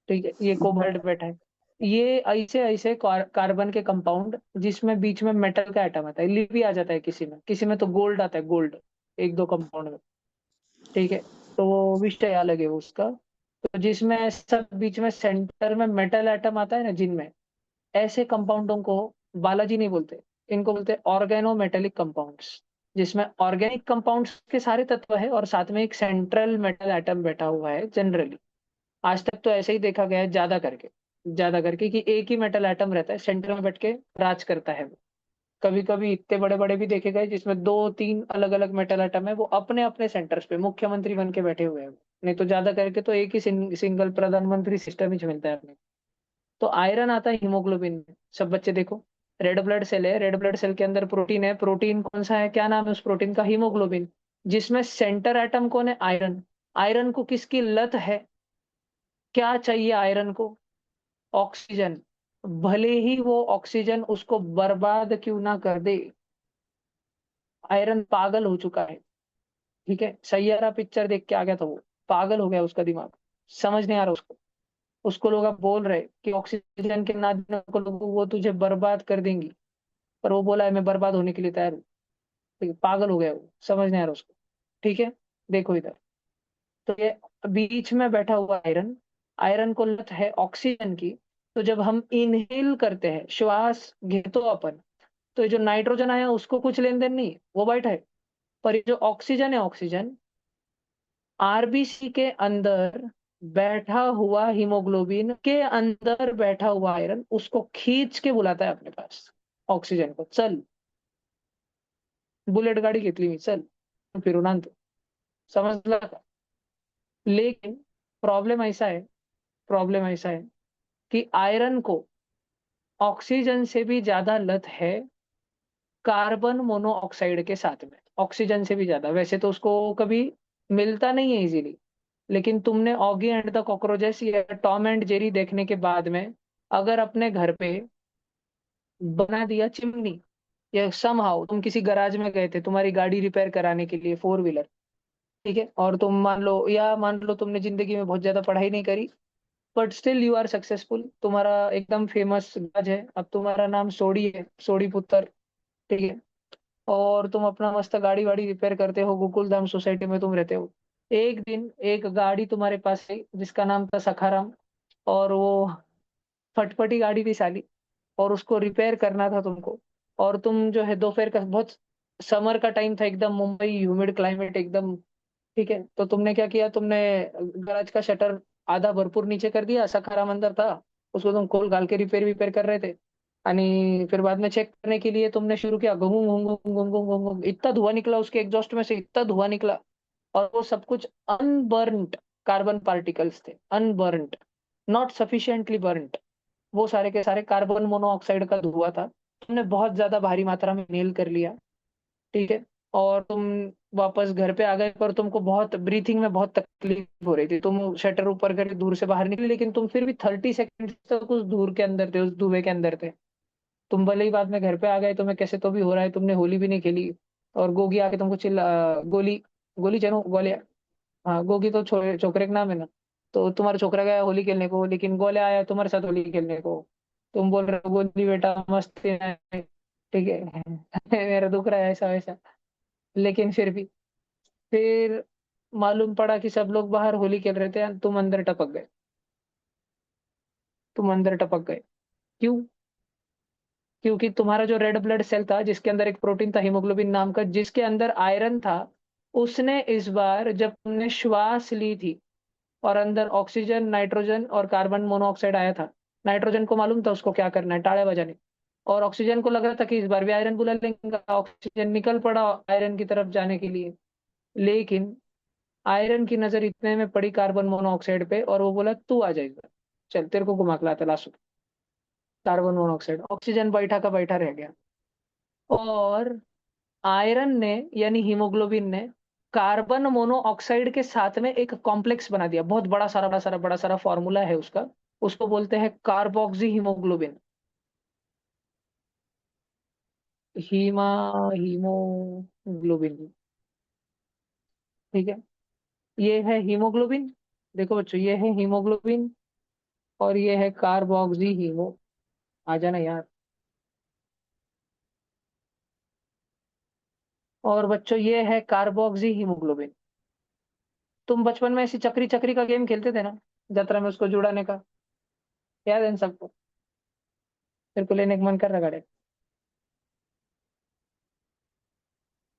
ठीक है, ये कोबाल्ट बैठा है। ये ऐसे ऐसे कार्बन के कंपाउंड जिसमें बीच में मेटल का एटम आता है, लिप भी आ जाता है किसी में तो गोल्ड आता है, गोल्ड एक दो कंपाउंड में। ठीक है, तो वो विषय अलग है उसका। तो जिसमें ऐसा बीच में सेंटर में मेटल एटम आता है ना, जिनमें ऐसे कंपाउंडों को बालाजी नहीं बोलते, इनको बोलते हैं ऑर्गेनो मेटेलिक कंपाउंड्स। जिसमें ऑर्गेनिक कंपाउंड्स के सारे तत्व है और साथ में एक सेंट्रल मेटल एटम बैठा हुआ है जनरली। आज तक तो ऐसे ही देखा गया है, ज्यादा करके कि एक ही मेटल एटम रहता है सेंटर में बैठ के राज करता है वो। कभी कभी इतने बड़े बड़े भी देखे गए जिसमें दो तीन अलग अलग मेटल एटम है, वो अपने अपने सेंटर्स पे मुख्यमंत्री बन के बैठे हुए हैं। नहीं तो ज्यादा करके तो एक ही सिंगल प्रधानमंत्री सिस्टम ही मिलता है अपने। तो आयरन आता है हीमोग्लोबिन में, सब बच्चे देखो। रेड ब्लड सेल है, रेड ब्लड सेल के अंदर प्रोटीन है, प्रोटीन कौन सा है, क्या नाम है उस प्रोटीन का, हीमोग्लोबिन। जिसमें सेंटर एटम कौन है, आयरन। आयरन को किसकी लत है, क्या चाहिए आयरन को? ऑक्सीजन। भले ही वो ऑक्सीजन उसको बर्बाद क्यों ना कर दे, आयरन पागल हो चुका है। ठीक है, सैयारा पिक्चर देख के आ गया था वो, पागल हो गया उसका दिमाग, समझ नहीं आ रहा उसको। उसको लोग अब बोल रहे कि ऑक्सीजन के ना देने को लोग वो तुझे बर्बाद कर देंगी, पर वो बोला है मैं बर्बाद होने के लिए तैयार हूँ। ठीक है, पागल हो गया वो, समझ नहीं आ रहा उसको। ठीक है, देखो इधर। तो ये बीच में बैठा हुआ आयरन, आयरन को लत है ऑक्सीजन की। तो जब हम इनहेल करते हैं, श्वास घेतो अपन, तो ये जो नाइट्रोजन आया उसको कुछ लेन देन नहीं है, वो बैठा है। पर ये जो ऑक्सीजन है, ऑक्सीजन आरबीसी के अंदर बैठा हुआ, हीमोग्लोबिन के अंदर बैठा हुआ आयरन उसको खींच के बुलाता है अपने पास, ऑक्सीजन को, चल बुलेट गाडी घेतली मी, चल फिरून आणतो। समजला का? लेकिन प्रॉब्लम ऐसा है कि आयरन को ऑक्सीजन से भी ज्यादा लत है कार्बन मोनोऑक्साइड के साथ में, ऑक्सीजन से भी ज्यादा। वैसे तो उसको कभी मिलता नहीं है इजीली, लेकिन तुमने ऑगी एंड द कॉकरोचेस या टॉम एंड जेरी देखने के बाद में अगर अपने घर पे बना दिया चिमनी, या समहाउ तुम किसी गराज में गए थे तुम्हारी गाड़ी रिपेयर कराने के लिए, फोर व्हीलर। ठीक है, और तुम मान लो तुमने जिंदगी में बहुत ज्यादा पढ़ाई नहीं करी, but still you are successful, तुम्हारा एकदम फेमस गराज है, अब तुम्हारा नाम सोडी है, सोडी पुत्र। ठीक है, और तुम अपना मस्त गाड़ी वाड़ी रिपेयर करते हो, गोकुल धाम सोसाइटी में तुम रहते हो। एक दिन एक गाड़ी तुम्हारे पास आई जिसका नाम था सखाराम, और वो फटफटी गाड़ी थी साली, और उसको रिपेयर करना था तुमको। और तुम जो है दोपहर का, बहुत समर का टाइम था, एकदम मुंबई ह्यूमिड क्लाइमेट एकदम। ठीक है, तो तुमने क्या किया, तुमने गैराज का शटर आधा भरपूर नीचे कर दिया, सखाराम अंदर था, उसको तुम खोल घाल के रिपेयर विपेयर कर रहे थे। आणि फिर बाद में चेक करने के लिए तुमने शुरू किया, घुंगू घुंगू घुंगू घुंगू, इतना धुआं निकला उसके एग्जॉस्ट में से, इतना धुआं निकला। और वो सब कुछ अनबर्न्ड कार्बन पार्टिकल्स थे, अनबर्न्ड, नॉट सफिशिएंटली बर्न्ड। वो सारे के सारे कार्बन मोनोऑक्साइड का धुआं था। तुमने बहुत ज्यादा भारी मात्रा में इनहेल कर लिया। ठीक है, और तुम वापस घर पे आ गए, पर तुमको बहुत ब्रीथिंग में बहुत तकलीफ हो रही थी, तुम शटर ऊपर करके दूर से बाहर निकले, लेकिन तुम फिर भी 30 सेकंड तक उस दूर के अंदर थे, उस धुएं के अंदर थे। तुम भले ही बाद में घर पे आ गए, तुम्हें कैसे तो भी हो रहा है, तुमने होली भी नहीं खेली, और गोगी आके तुमको चिल्ला गोली गोली चैनो गोलिया। हाँ, गोगी तो छोकरे का नाम है ना। तो तुम्हारा छोकरा गया होली खेलने को, लेकिन गोल्या आया तुम्हारे साथ होली खेलने को। तुम बोल रहे हो गोली बेटा मस्ती है, ठीक है। मेरा दुख रहा है ऐसा वैसा। लेकिन फिर मालूम पड़ा कि सब लोग बाहर होली खेल रहे थे, तुम अंदर टपक गए। तुम अंदर टपक गए। क्यों? क्योंकि तुम्हारा जो रेड ब्लड सेल था, जिसके अंदर एक प्रोटीन था हीमोग्लोबिन नाम का, जिसके अंदर आयरन था, उसने इस बार जब तुमने श्वास ली थी और अंदर ऑक्सीजन, नाइट्रोजन और कार्बन मोनोऑक्साइड आया था। नाइट्रोजन को मालूम था उसको क्या करना है, टाड़े बजाने। और ऑक्सीजन को लग रहा था कि इस बार भी आयरन बुला लेंगे, ऑक्सीजन निकल पड़ा आयरन की तरफ जाने के लिए। लेकिन आयरन की नजर इतने में पड़ी कार्बन मोनोऑक्साइड पे, और वो बोला तू आ जाएगा, चल तेरे को घुमा के लाते लास्ट। कार्बन मोनोऑक्साइड, ऑक्सीजन बैठा का बैठा रह गया। और आयरन ने यानी हीमोग्लोबिन ने कार्बन मोनोऑक्साइड के साथ में एक कॉम्प्लेक्स बना दिया, बहुत बड़ा सारा फॉर्मूला है उसका। उसको बोलते हैं कार्बोक्सी हीमोग्लोबिन। हीमा हीमोग्लोबिन, ठीक है। ये है हीमोग्लोबिन। देखो बच्चों, ये है हीमोग्लोबिन और ये है कार्बोक्सी हीमो। आ जाना यार। और बच्चों, ये है कार्बोक्सी हीमोग्लोबिन। तुम बचपन में ऐसी चक्री चक्री का गेम खेलते थे ना, जतरा में उसको जुड़ाने का, याद है इन सबको? तेरे को लेने का मन कर रहा गाड़ी?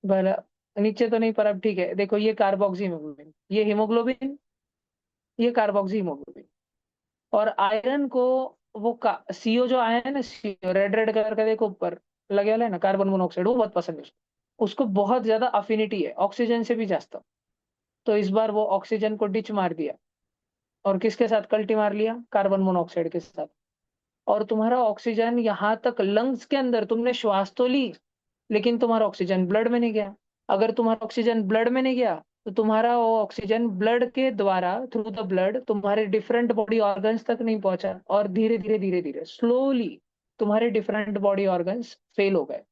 भला नीचे तो नहीं, पर अब ठीक है। देखो, ये कार्बोक्सी हीमोग्लोबिन, ये हीमोग्लोबिन, ये कार्बोक्सी हीमोग्लोबिन। और आयरन को वो सीओ जो आया है ना, सीओ रेड रेड कलर का, देखो ऊपर लगे वाला है ना, कार्बन मोनोऑक्साइड, वो बहुत पसंद है उसको। उसको बहुत ज्यादा अफिनिटी है ऑक्सीजन से भी ज्यादा। तो इस बार वो ऑक्सीजन को डिच मार दिया, और किसके साथ कल्टी मार लिया? कार्बन मोनोऑक्साइड के साथ। और तुम्हारा ऑक्सीजन यहाँ तक लंग्स के अंदर, तुमने श्वास तो ली, लेकिन तुम्हारा ऑक्सीजन ब्लड में नहीं गया। अगर तुम्हारा ऑक्सीजन ब्लड में नहीं गया, तो तुम्हारा वो ऑक्सीजन ब्लड के द्वारा, थ्रू द ब्लड, तुम्हारे डिफरेंट बॉडी ऑर्गन्स तक नहीं पहुंचा, और धीरे धीरे स्लोली तुम्हारे डिफरेंट बॉडी ऑर्गन्स फेल हो गए।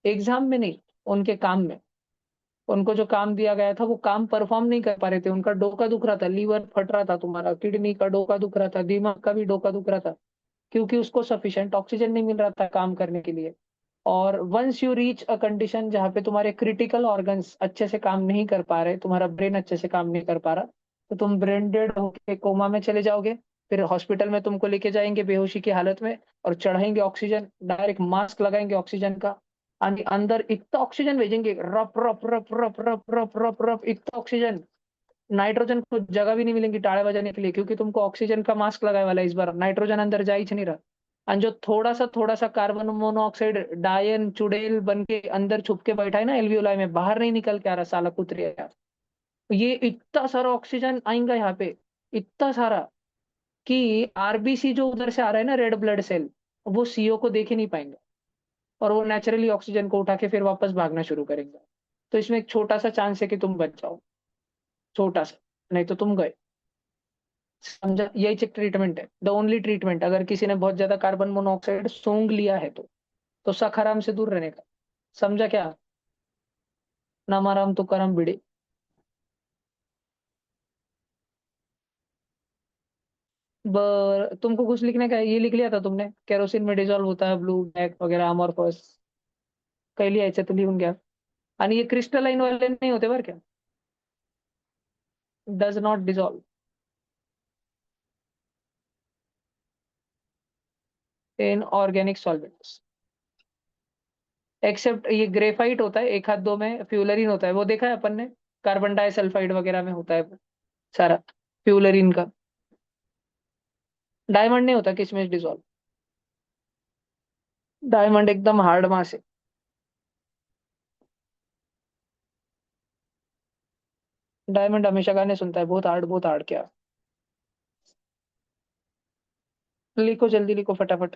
एग्जाम में नहीं, उनके काम में। उनको जो काम दिया गया था वो काम परफॉर्म नहीं कर पा रहे थे। उनका डोका दुख रहा था, लीवर फट रहा था, तुम्हारा किडनी का डोका दुख रहा था, दिमाग का भी डोका दुख रहा था, क्योंकि उसको सफिशिएंट ऑक्सीजन नहीं मिल रहा था काम करने के लिए। और once you reach a condition जहाँ पे तुम्हारे क्रिटिकल ऑर्गन्स अच्छे से काम नहीं कर पा रहे, तुम्हारा ब्रेन अच्छे से काम नहीं कर पा रहा, तो तुम ब्रेन डेड होके कोमा में चले जाओगे। फिर हॉस्पिटल में तुमको लेके जाएंगे बेहोशी की हालत में, और चढ़ाएंगे ऑक्सीजन, डायरेक्ट मास्क लगाएंगे ऑक्सीजन का। अंदर इतना ऑक्सीजन भेजेंगे, रप रप रप रप रप रप रप रप, इतना ऑक्सीजन, नाइट्रोजन को जगह भी नहीं मिलेंगी टाळे बजाने के लिए, क्योंकि तुमको ऑक्सीजन का मास्क लगाए वाला है इस बार, नाइट्रोजन अंदर जा ही नहीं रहा। और जो थोड़ा सा कार्बन मोनोऑक्साइड डायन चुड़ैल बन के अंदर छुप के बैठा है ना एल्वियोलाई में, बाहर नहीं निकल के आ रहा साला कुतरिया। ये इतना सारा ऑक्सीजन आएगा यहाँ पे, इतना सारा, कि आरबीसी जो उधर से आ रहा है ना, रेड ब्लड सेल, वो सीओ को देख ही नहीं पाएंगे, और वो नेचुरली ऑक्सीजन को उठा के फिर वापस भागना शुरू करेंगे। तो इसमें एक छोटा सा चांस है कि तुम बच जाओ, छोटा सा, नहीं तो तुम गए। समझा? यही चेक ट्रीटमेंट है, द ओनली ट्रीटमेंट, अगर किसी ने बहुत ज्यादा कार्बन मोनोऑक्साइड सूंघ लिया है तो सखाराम से दूर रहने का। समझा क्या? नामाराम तुकाराम भिड़े। तुमको कुछ लिखने का है? ये लिख लिया था तुमने, केरोसिन में डिजोल्व होता है ब्लू ब्लैक वगैरह अमोर्फस, काही लिहायचं तर लिहून घ्या। आणि ये क्रिस्टलाइन वाले नहीं होते बरं क्या, does not dissolve in organic solvents, except ये ग्रेफाइट होता है एक हाथ दो में, फ्यूलरिन होता है, वो देखा है अपन ने, कार्बन डाइसल्फाइड वगैरह में होता है सारा, फ्यूलरिन का। डायमंड नहीं होता किसमें डिजॉल्व, डायमंड एकदम हार्ड मास है। डायमंड हमेशा गाने सुनता है, बहुत हार्ड क्या। लिखो जल्दी, लिखो फटाफट।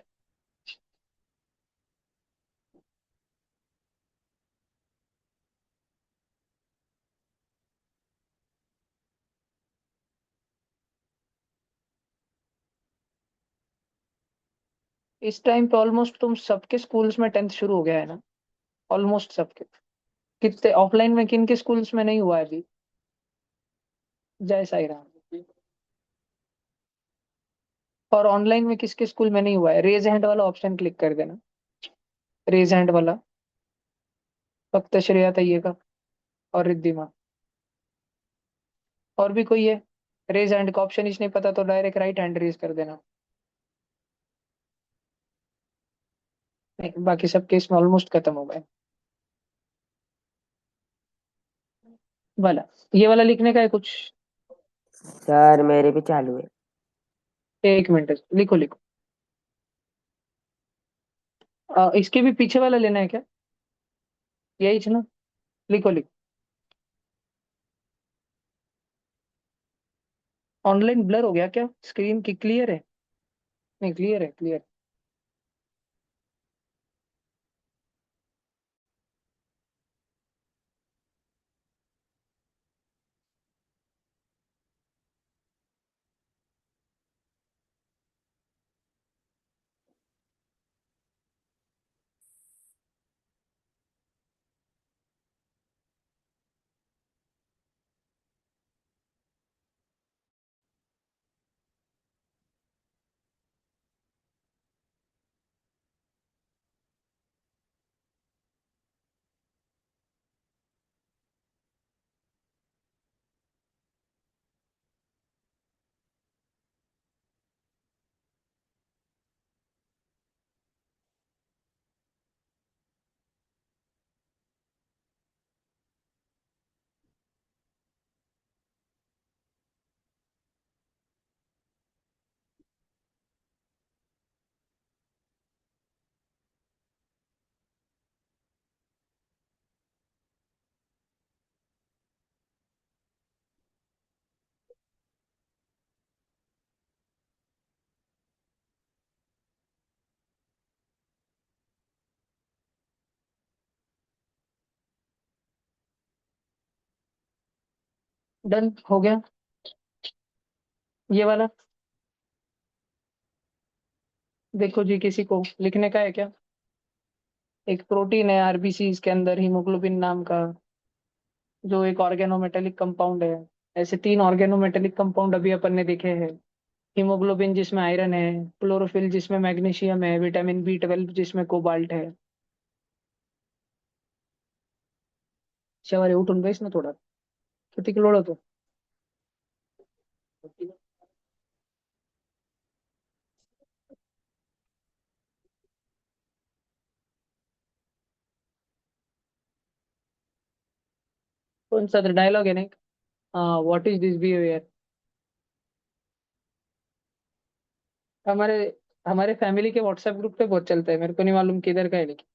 इस टाइम पे ऑलमोस्ट तुम सबके स्कूल्स में टेंथ शुरू हो गया है ना, ऑलमोस्ट सबके। कितने ऑफलाइन में, किन के स्कूल्स में नहीं हुआ है अभी? जय साई राम। और ऑनलाइन में किसके स्कूल में नहीं हुआ है? रेज हैंड वाला ऑप्शन क्लिक कर देना, रेज हैंड वाला। फक्त श्रेया तैये का और रिद्धिमा। और भी कोई है? रेज हैंड का ऑप्शन ही नहीं पता तो डायरेक्ट राइट हैंड रेज कर देना। नहीं, बाकी सब केस में ऑलमोस्ट खत्म हो गए। वाला, ये वाला लिखने का है कुछ? सर मेरे भी चालू है। एक मिनट, लिखो लिखो। इसके भी पीछे वाला लेना है क्या? यही था ना? लिखो लिखो। ऑनलाइन ब्लर हो गया क्या? स्क्रीन की क्लियर है? नहीं, क्लियर है, क्लियर। डन हो गया। ये वाला देखो जी, किसी को लिखने का है क्या? एक प्रोटीन है आरबीसी के अंदर, हीमोग्लोबिन नाम का, जो एक ऑर्गेनोमेटेलिक कंपाउंड है। ऐसे तीन ऑर्गेनोमेटेलिक कंपाउंड अभी अपन ने देखे हैं। हीमोग्लोबिन जिसमें आयरन है, क्लोरोफिल जिसमें मैग्नीशियम है, विटामिन बी 12 जिसमें कोबाल्ट है। शेवारी उठून बैस ना थोडा, किती लोड होतो. कौन सा डायलॉग है ना? हाँ, व्हाट इज दिस बिहेवियर। हमारे हमारे फैमिली के व्हाट्सएप ग्रुप पे बहुत चलता है, मेरे को नहीं मालूम किधर का है लेकिन।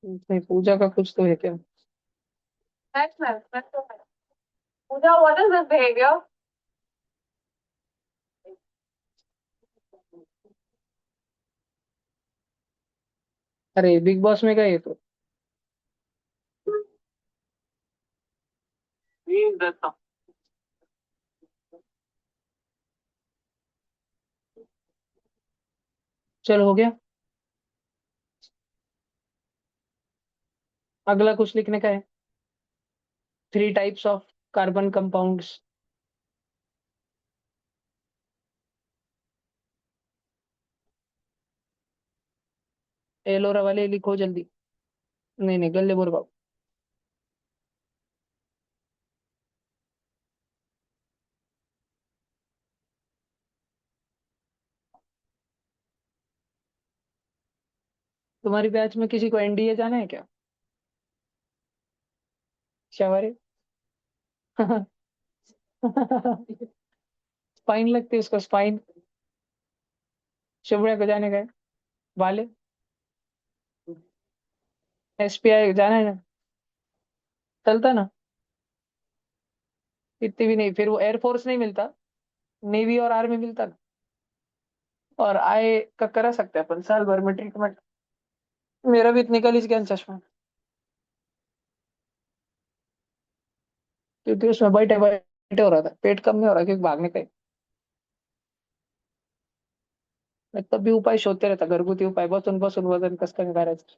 नहीं, पूजा का कुछ तो है क्या? That's nice. That's so nice. Pooja, what is this behavior? अरे बिग बॉस में का ये तो। चल हो गया। अगला कुछ लिखने का है। 3 types of carbon compounds. Ellora वाले लिखो जल्दी। नहीं नहीं, गल्ले बोल। तुम्हारी बैच में किसी को एनडीए जाना है क्या? शावरे। स्पाइन लगती है उसको, स्पाइन। शिवड़े को जाने का है। वाले। एसपीआई जाना है ना? चलता ना? इतनी भी नहीं, फिर वो एयरफोर्स नहीं मिलता, नेवी और आर्मी मिलता ना। और आई का करा सकते हैं अपन साल भर में ट्रीटमेंट। मेरा भी निकल ही गया चश्मा, क्योंकि उसमें बैठे बैठे हो रहा था, पेट कम नहीं हो रहा क्योंकि भागने का मैं तब भी उपाय शोधते रहता, घरगुती उपाय, बसून बसून वजन कसं काय करायचं।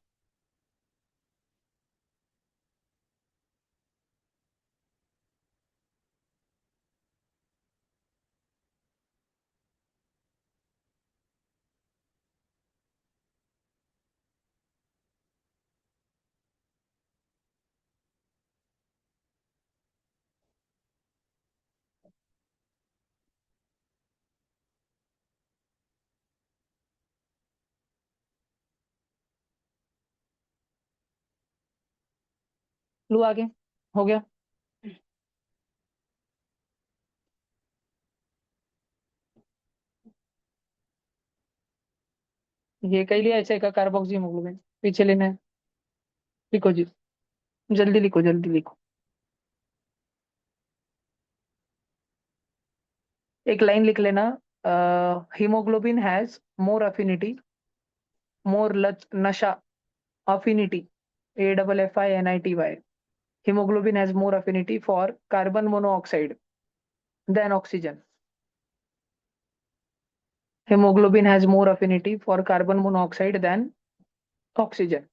लू आगे, हो गया। ये कई लिया ऐसे का कार्बोक्सी हीमोग्लोबिन पीछे लेना है। लिखो जी, जल्दी लिखो जल्दी लिखो। एक लाइन लिख लेना, हीमोग्लोबिन हैज मोर अफिनिटी, मोर नशा affinity, AFFINITY, hemoglobin has more affinity for carbon monoxide than oxygen. Hemoglobin has more affinity for carbon monoxide than oxygen.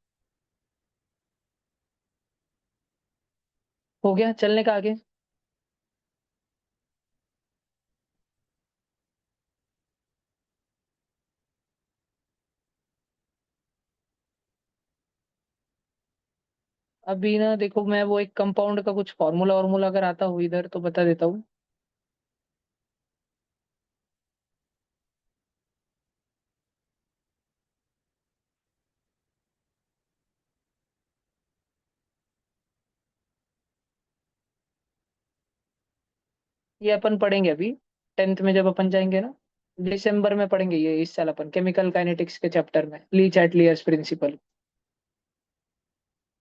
हो गया, चलने का आगे। अभी ना देखो, मैं वो एक कंपाउंड का कुछ फॉर्मूला वॉर्मूला अगर आता हो इधर तो बता देता हूँ। ये अपन पढ़ेंगे अभी 10th में जब अपन जाएंगे ना, दिसंबर में पढ़ेंगे ये इस साल अपन केमिकल काइनेटिक्स के चैप्टर में, ली चैटलियर्स प्रिंसिपल।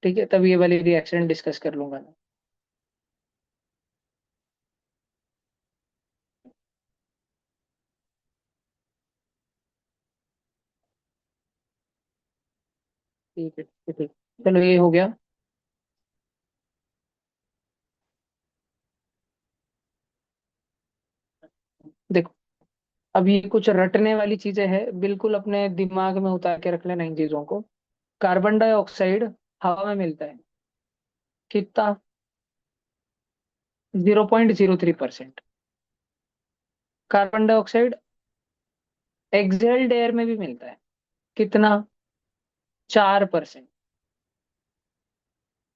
ठीक है, तब ये वाली रिएक्शन डिस्कस कर लूंगा मैं। ठीक है ठीक है, चलो ये हो गया। देखो, अब ये कुछ रटने वाली चीजें हैं, बिल्कुल अपने दिमाग में उतार के रख लेना इन चीजों को। कार्बन डाइऑक्साइड हवा में मिलता है कितना? 0.03%। कार्बन डाइऑक्साइड एक्सहेल्ड एयर में भी मिलता है कितना? 4%।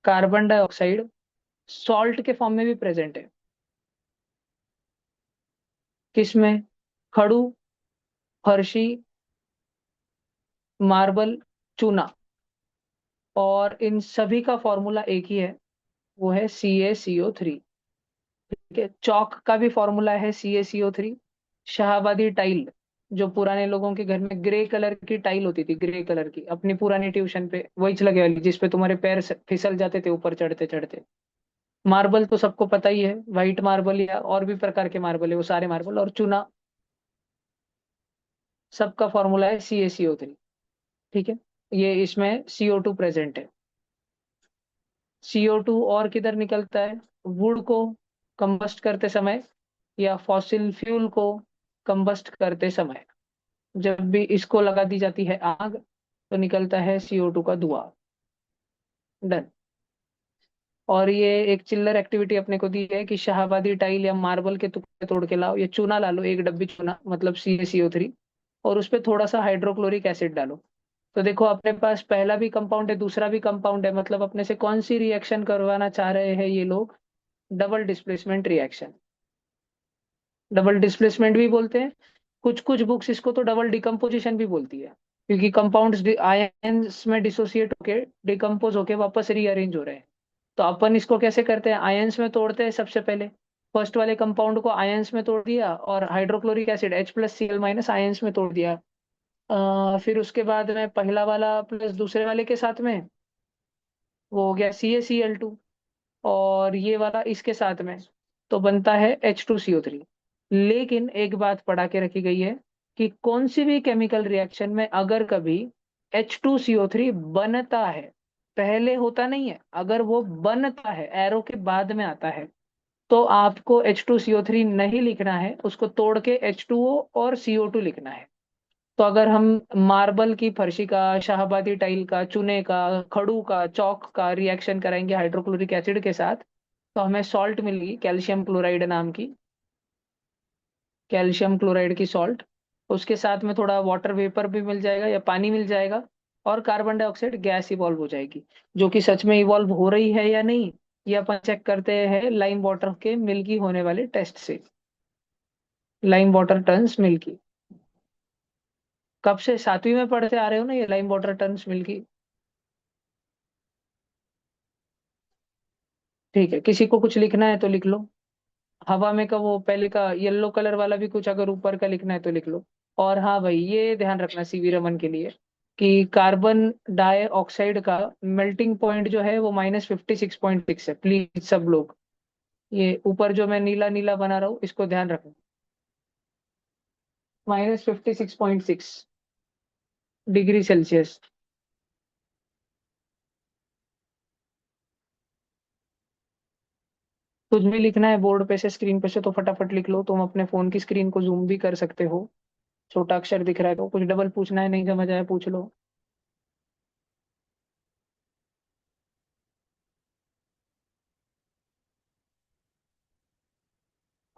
कार्बन डाइऑक्साइड सॉल्ट के फॉर्म में भी प्रेजेंट है, किसमें? खड़ू, फर्शी, मार्बल, चूना। और इन सभी का फॉर्मूला एक ही है, वो है CaCO3। ठीक है, चौक का भी फॉर्मूला है CaCO3। शाहाबादी टाइल, जो पुराने लोगों के घर में ग्रे कलर की टाइल होती थी, ग्रे कलर की, अपनी पुरानी ट्यूशन पे वही लगे वाली जिसपे तुम्हारे पैर फिसल जाते थे ऊपर चढ़ते चढ़ते। मार्बल तो सबको पता ही है, व्हाइट मार्बल या और भी प्रकार के मार्बल है वो सारे मार्बल। और चूना, सबका फॉर्मूला है CaCO3। ठीक है, ये इसमें CO2 प्रेजेंट है। CO2 और किधर निकलता है? वुड को कंबस्ट करते समय या फॉसिल फ्यूल को कंबस्ट करते समय, जब भी इसको लगा दी जाती है आग तो निकलता है CO2 का धुआं। डन। और ये एक चिल्लर एक्टिविटी अपने को दी है कि शाहाबादी टाइल या मार्बल के टुकड़े तोड़ के लाओ, या चूना ला लो, एक डब्बी चूना मतलब CaCO3, और उस पर थोड़ा सा हाइड्रोक्लोरिक एसिड डालो। तो देखो अपने पास पहला भी कंपाउंड है, दूसरा भी कंपाउंड है, मतलब अपने से कौन सी रिएक्शन करवाना चाह रहे हैं ये लोग? Double displacement reaction. Double displacement भी बोलते हैं, कुछ कुछ बुक्स इसको तो डबल डिकम्पोजिशन भी बोलती है, क्योंकि कंपाउंड्स आयंस में डिसोसिएट होके डिकम्पोज होके वापस रीअरेंज हो रहे हैं। तो अपन इसको कैसे करते हैं? आयंस में तोड़ते हैं सबसे पहले। फर्स्ट वाले कंपाउंड को आयंस में तोड़ दिया और हाइड्रोक्लोरिक एसिड H+Cl- आयंस में तोड़ दिया। फिर उसके बाद में पहला वाला प्लस दूसरे वाले के साथ में वो हो गया CaCl2, और ये वाला इसके साथ में, तो बनता है H2CO3। लेकिन एक बात पढ़ा के रखी गई है कि कौन सी भी केमिकल रिएक्शन में अगर कभी H2CO3 बनता है, पहले होता नहीं है, अगर वो बनता है, एरो के बाद में आता है, तो आपको H2CO3 नहीं लिखना है, उसको तोड़ के H2O और CO2 लिखना है। तो अगर हम मार्बल की फर्शी का, शाहबादी टाइल का, चूने का, खड़ू का, चौक का रिएक्शन कराएंगे हाइड्रोक्लोरिक एसिड के साथ, तो हमें सॉल्ट मिलेगी कैल्शियम क्लोराइड नाम की, कैल्शियम क्लोराइड की सॉल्ट। उसके साथ में थोड़ा वाटर वेपर भी मिल जाएगा या पानी मिल जाएगा, और कार्बन डाइऑक्साइड गैस इवॉल्व हो जाएगी, जो कि सच में इवॉल्व हो रही है या नहीं, ये अपन चेक करते हैं लाइम वाटर के मिल्की होने वाले टेस्ट से। लाइम वाटर टर्न्स मिल्की, कब से 7वीं में पढ़ते आ रहे हो ना ये लाइम वाटर टर्न्स मिल्की। ठीक है, किसी को कुछ लिखना है तो लिख लो। हवा में का वो पहले का येलो कलर वाला भी कुछ अगर ऊपर का लिखना है तो लिख लो। और हाँ भाई, ये ध्यान रखना सीवी रमन के लिए कि कार्बन डाइऑक्साइड का मेल्टिंग पॉइंट जो है वो -56.6 है, प्लीज सब लोग। ये ऊपर जो मैं नीला नीला बना रहा हूँ इसको ध्यान रखना, -56.6 डिग्री सेल्सियस। कुछ भी लिखना है बोर्ड पे से, स्क्रीन पे से, तो फटाफट लिख लो। तुम अपने फोन की स्क्रीन को जूम भी कर सकते हो, छोटा अक्षर दिख रहा है तो। कुछ डबल पूछना है, नहीं समझ आया पूछ लो।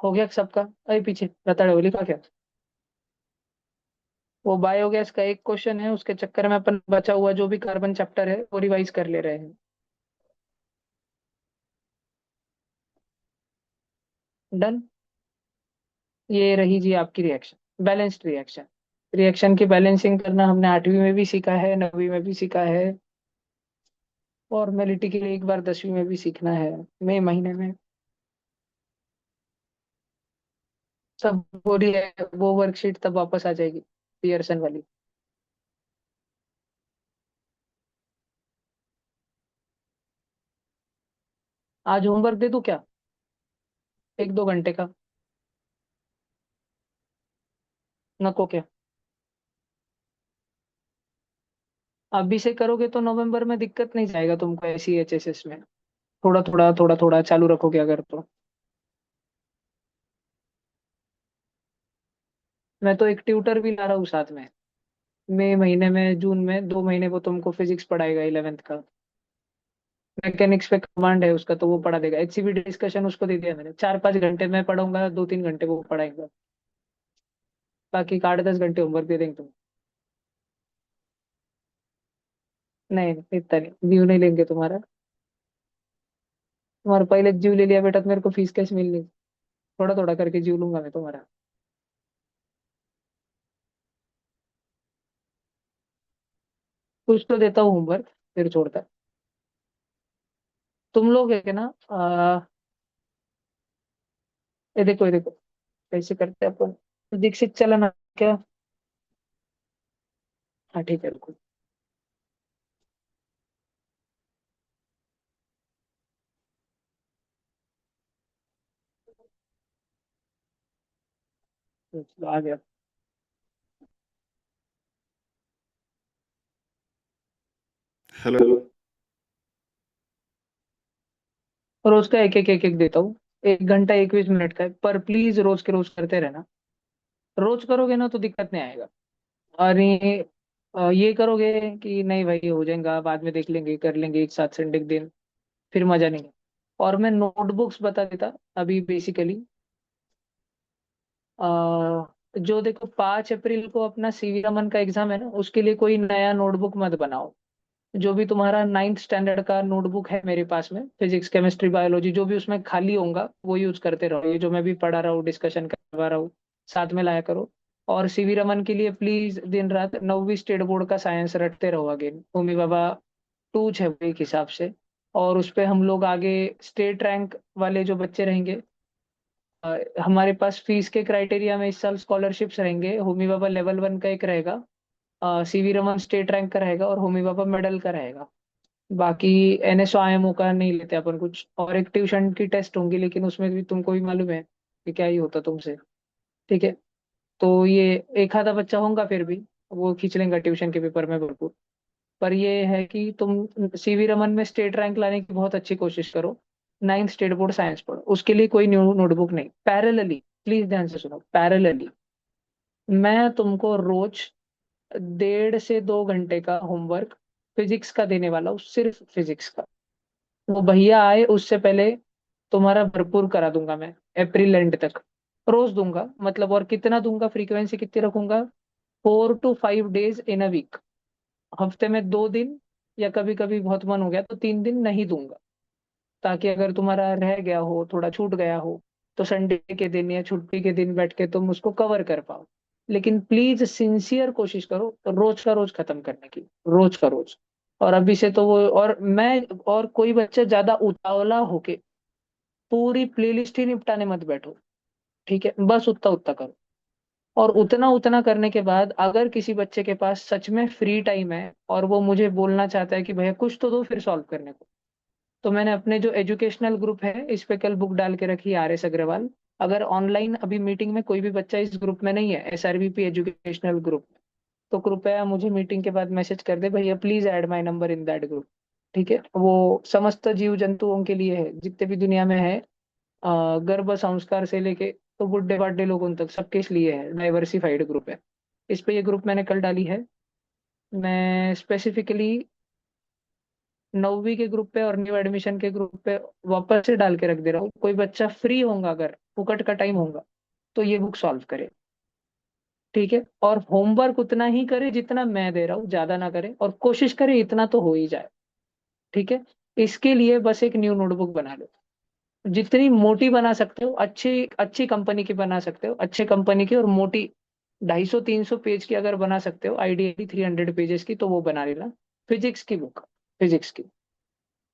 हो गया सबका? अरे पीछे रताड़े हो लिखा क्या? वो बायोगैस का एक क्वेश्चन है, उसके चक्कर में अपन बचा हुआ जो भी कार्बन चैप्टर है वो रिवाइज कर ले रहे हैं। डन। ये रही जी आपकी रिएक्शन, बैलेंस्ड रिएक्शन। रिएक्शन की बैलेंसिंग करना हमने 8वीं में भी सीखा है, 9वीं में भी सीखा है, फॉर्मेलिटी के लिए एक बार 10वीं में भी सीखना है, मई महीने में। सब हो रही है वो वर्कशीट, तब वापस आ जाएगी पियर्सन वाली। आज होमवर्क दे दूं क्या, 1-2 घंटे का? नको क्या? अभी से करोगे तो नवंबर में दिक्कत नहीं जाएगा तुमको SEHSS में। थोड़ा थोड़ा थोड़ा थोड़ा चालू रखोगे अगर तो। मैं तो एक ट्यूटर भी ला रहा हूँ साथ में, मई महीने में, जून में 2 महीने वो तुमको फिजिक्स पढ़ाएगा 11th का। मैकेनिक्स पे कमांड है उसका, तो वो पढ़ा देगा। HCV डिस्कशन उसको दे दिया मैंने, 4-5 घंटे मैं पढ़ाऊंगा, 2-3 घंटे वो पढ़ाएगा, बाकी 8-10 घंटे होमवर्क दे देंगे तुम। नहीं नहीं, इतना नहीं, जीव नहीं लेंगे तुम्हारा। तुम्हारा पहले जीव ले लिया बेटा तो मेरे को फीस कैसे मिलनी? थोड़ा थोड़ा करके जीव लूंगा मैं तुम्हारा। कुछ तो देता हूँ होमवर्क, फिर छोड़ता है। तुम लोग है ना, ये देखो कैसे करते हैं अपन। दीक्षित चलना क्या? हाँ ठीक है, रुको। चलो, आ गया। हेलो। रोज का एक एक देता हूँ, 1 घंटा 21 मिनट का है, पर प्लीज रोज के रोज करते रहना। रोज करोगे ना तो दिक्कत नहीं आएगा। और ये करोगे कि नहीं भाई हो जाएगा बाद में देख लेंगे कर लेंगे एक साथ संडे के दिन, फिर मजा नहीं है। और मैं नोटबुक्स बता देता अभी बेसिकली। जो देखो 5 अप्रैल को अपना सीवी रमन का एग्जाम है ना, उसके लिए कोई नया नोटबुक मत बनाओ। जो भी तुम्हारा 9th स्टैंडर्ड का नोटबुक है मेरे पास में, फिजिक्स केमिस्ट्री बायोलॉजी जो भी उसमें खाली होगा वो यूज करते रहो। ये जो मैं भी पढ़ा रहा हूँ, डिस्कशन करवा रहा हूँ, साथ में लाया करो। और सीवी रमन के लिए प्लीज दिन रात 9वीं स्टेट बोर्ड का साइंस रटते रहो अगेन, होमी बाबा 2 है वो एक हिसाब से। और उस पे हम लोग आगे स्टेट रैंक वाले जो बच्चे रहेंगे, हमारे पास फीस के क्राइटेरिया में इस साल स्कॉलरशिप्स रहेंगे। होमी बाबा लेवल 1 का एक रहेगा, सीवी रमन स्टेट रैंक का रहेगा, और होमी बाबा मेडल का रहेगा। बाकी NSO IMO का नहीं लेते अपन कुछ। और एक ट्यूशन की टेस्ट होंगी, लेकिन उसमें भी तुमको भी मालूम है कि क्या ही होता तुमसे। ठीक है, तो ये एक आधा बच्चा होगा फिर भी वो खींच लेगा ट्यूशन के पेपर में भरपूर। पर ये है कि तुम सीवी रमन में स्टेट रैंक लाने की बहुत अच्छी कोशिश करो। नाइन्थ स्टेट बोर्ड साइंस पढ़ो, उसके लिए कोई न्यू नोटबुक नहीं, पैरेलली। प्लीज ध्यान से सुनो, पैरेलली मैं तुमको रोज 1.5 से 2 घंटे का होमवर्क फिजिक्स का देने वाला हूँ, सिर्फ फिजिक्स का। वो भैया आए उससे पहले तुम्हारा भरपूर करा दूंगा मैं, अप्रैल एंड तक रोज दूंगा। मतलब और कितना दूंगा, फ्रीक्वेंसी कितनी रखूंगा, 4 to 5 days in a week. हफ्ते में 2 दिन, या कभी कभी बहुत मन हो गया तो 3 दिन नहीं दूंगा, ताकि अगर तुम्हारा रह गया हो, थोड़ा छूट गया हो, तो संडे के दिन या छुट्टी के दिन बैठ के तुम उसको कवर कर पाओ। लेकिन प्लीज सिंसियर कोशिश करो रोज का रोज खत्म करने की, रोज का रोज। और अभी से तो वो, और मैं, और कोई बच्चा ज्यादा उतावला होके पूरी प्लेलिस्ट ही निपटाने मत बैठो, ठीक है? बस उतना उतना करो। और उतना उतना करने के बाद अगर किसी बच्चे के पास सच में फ्री टाइम है और वो मुझे बोलना चाहता है कि भैया कुछ तो दो फिर सॉल्व करने को, तो मैंने अपने जो एजुकेशनल ग्रुप है इस पे कल बुक डाल के रखी है, RS अग्रवाल। अगर ऑनलाइन अभी मीटिंग में कोई भी बच्चा इस ग्रुप में नहीं है, SRBP एजुकेशनल ग्रुप, तो कृपया मुझे मीटिंग के बाद मैसेज कर दे, भैया please add my number in that group. ठीक है? वो समस्त जीव जंतुओं के लिए है, जितने भी दुनिया में है, गर्भ संस्कार से लेके तो बुढ़े बाढ़े लोगों तक सबके लिए है, डाइवर्सिफाइड ग्रुप है। इस पे ये ग्रुप मैंने कल डाली है। मैं स्पेसिफिकली 9वीं के ग्रुप पे और न्यू एडमिशन के ग्रुप पे वापस से डाल के रख दे रहा हूँ, कोई बच्चा फ्री होगा, अगर फुकट का टाइम होगा, तो ये बुक सॉल्व करे। ठीक है? और होमवर्क उतना ही करे जितना मैं दे रहा हूँ, ज्यादा ना करे, और कोशिश करे इतना तो हो ही जाए। ठीक है? इसके लिए बस एक न्यू नोटबुक बना लो, जितनी मोटी बना सकते हो, अच्छी अच्छी कंपनी की बना सकते हो, अच्छे कंपनी की और मोटी, 250-300 पेज की अगर बना सकते हो, आइडियली 300 पेजेस की, तो वो बना लेना। फिजिक्स की बुक, फिजिक्स की।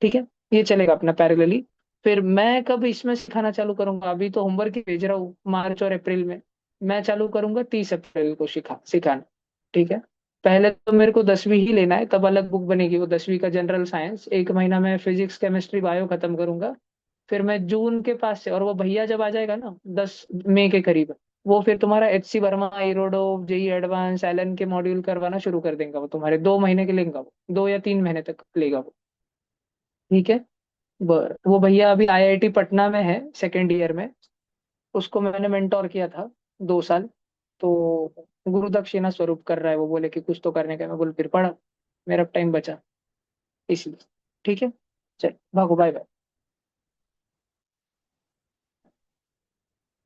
ठीक है? ये चलेगा अपना पैरेलली। फिर मैं कब इसमें सिखाना चालू करूंगा, अभी तो होमवर्क ही भेज रहा हूँ मार्च और अप्रैल में। मैं चालू करूंगा 30 अप्रैल को सिखाना। ठीक है? पहले तो मेरे को 10वीं ही लेना है, तब अलग बुक बनेगी, वो 10वीं का जनरल साइंस। 1 महीना में फिजिक्स केमिस्ट्री बायो खत्म करूंगा। फिर मैं जून के पास से, और वो भैया जब आ जाएगा ना 10 मई के करीब, वो फिर तुम्हारा HC Verma, Irodov, JEE advance, Allen के मॉड्यूल करवाना शुरू कर देगा। वो तुम्हारे 2 महीने के लेगा, वो 2 या 3 महीने तक लेगा वो। ठीक है? वो भैया अभी IIT पटना में है, सेकेंड ईयर में। उसको मैंने मेंटोर किया था 2 साल। तो गुरु दक्षिणा स्वरूप कर रहा है, वो बोले कि कुछ तो करने का। मैं बोल फिर पढ़ा, मेरा टाइम बचा इसलिए। ठीक है? चल भागो, बाय बाय।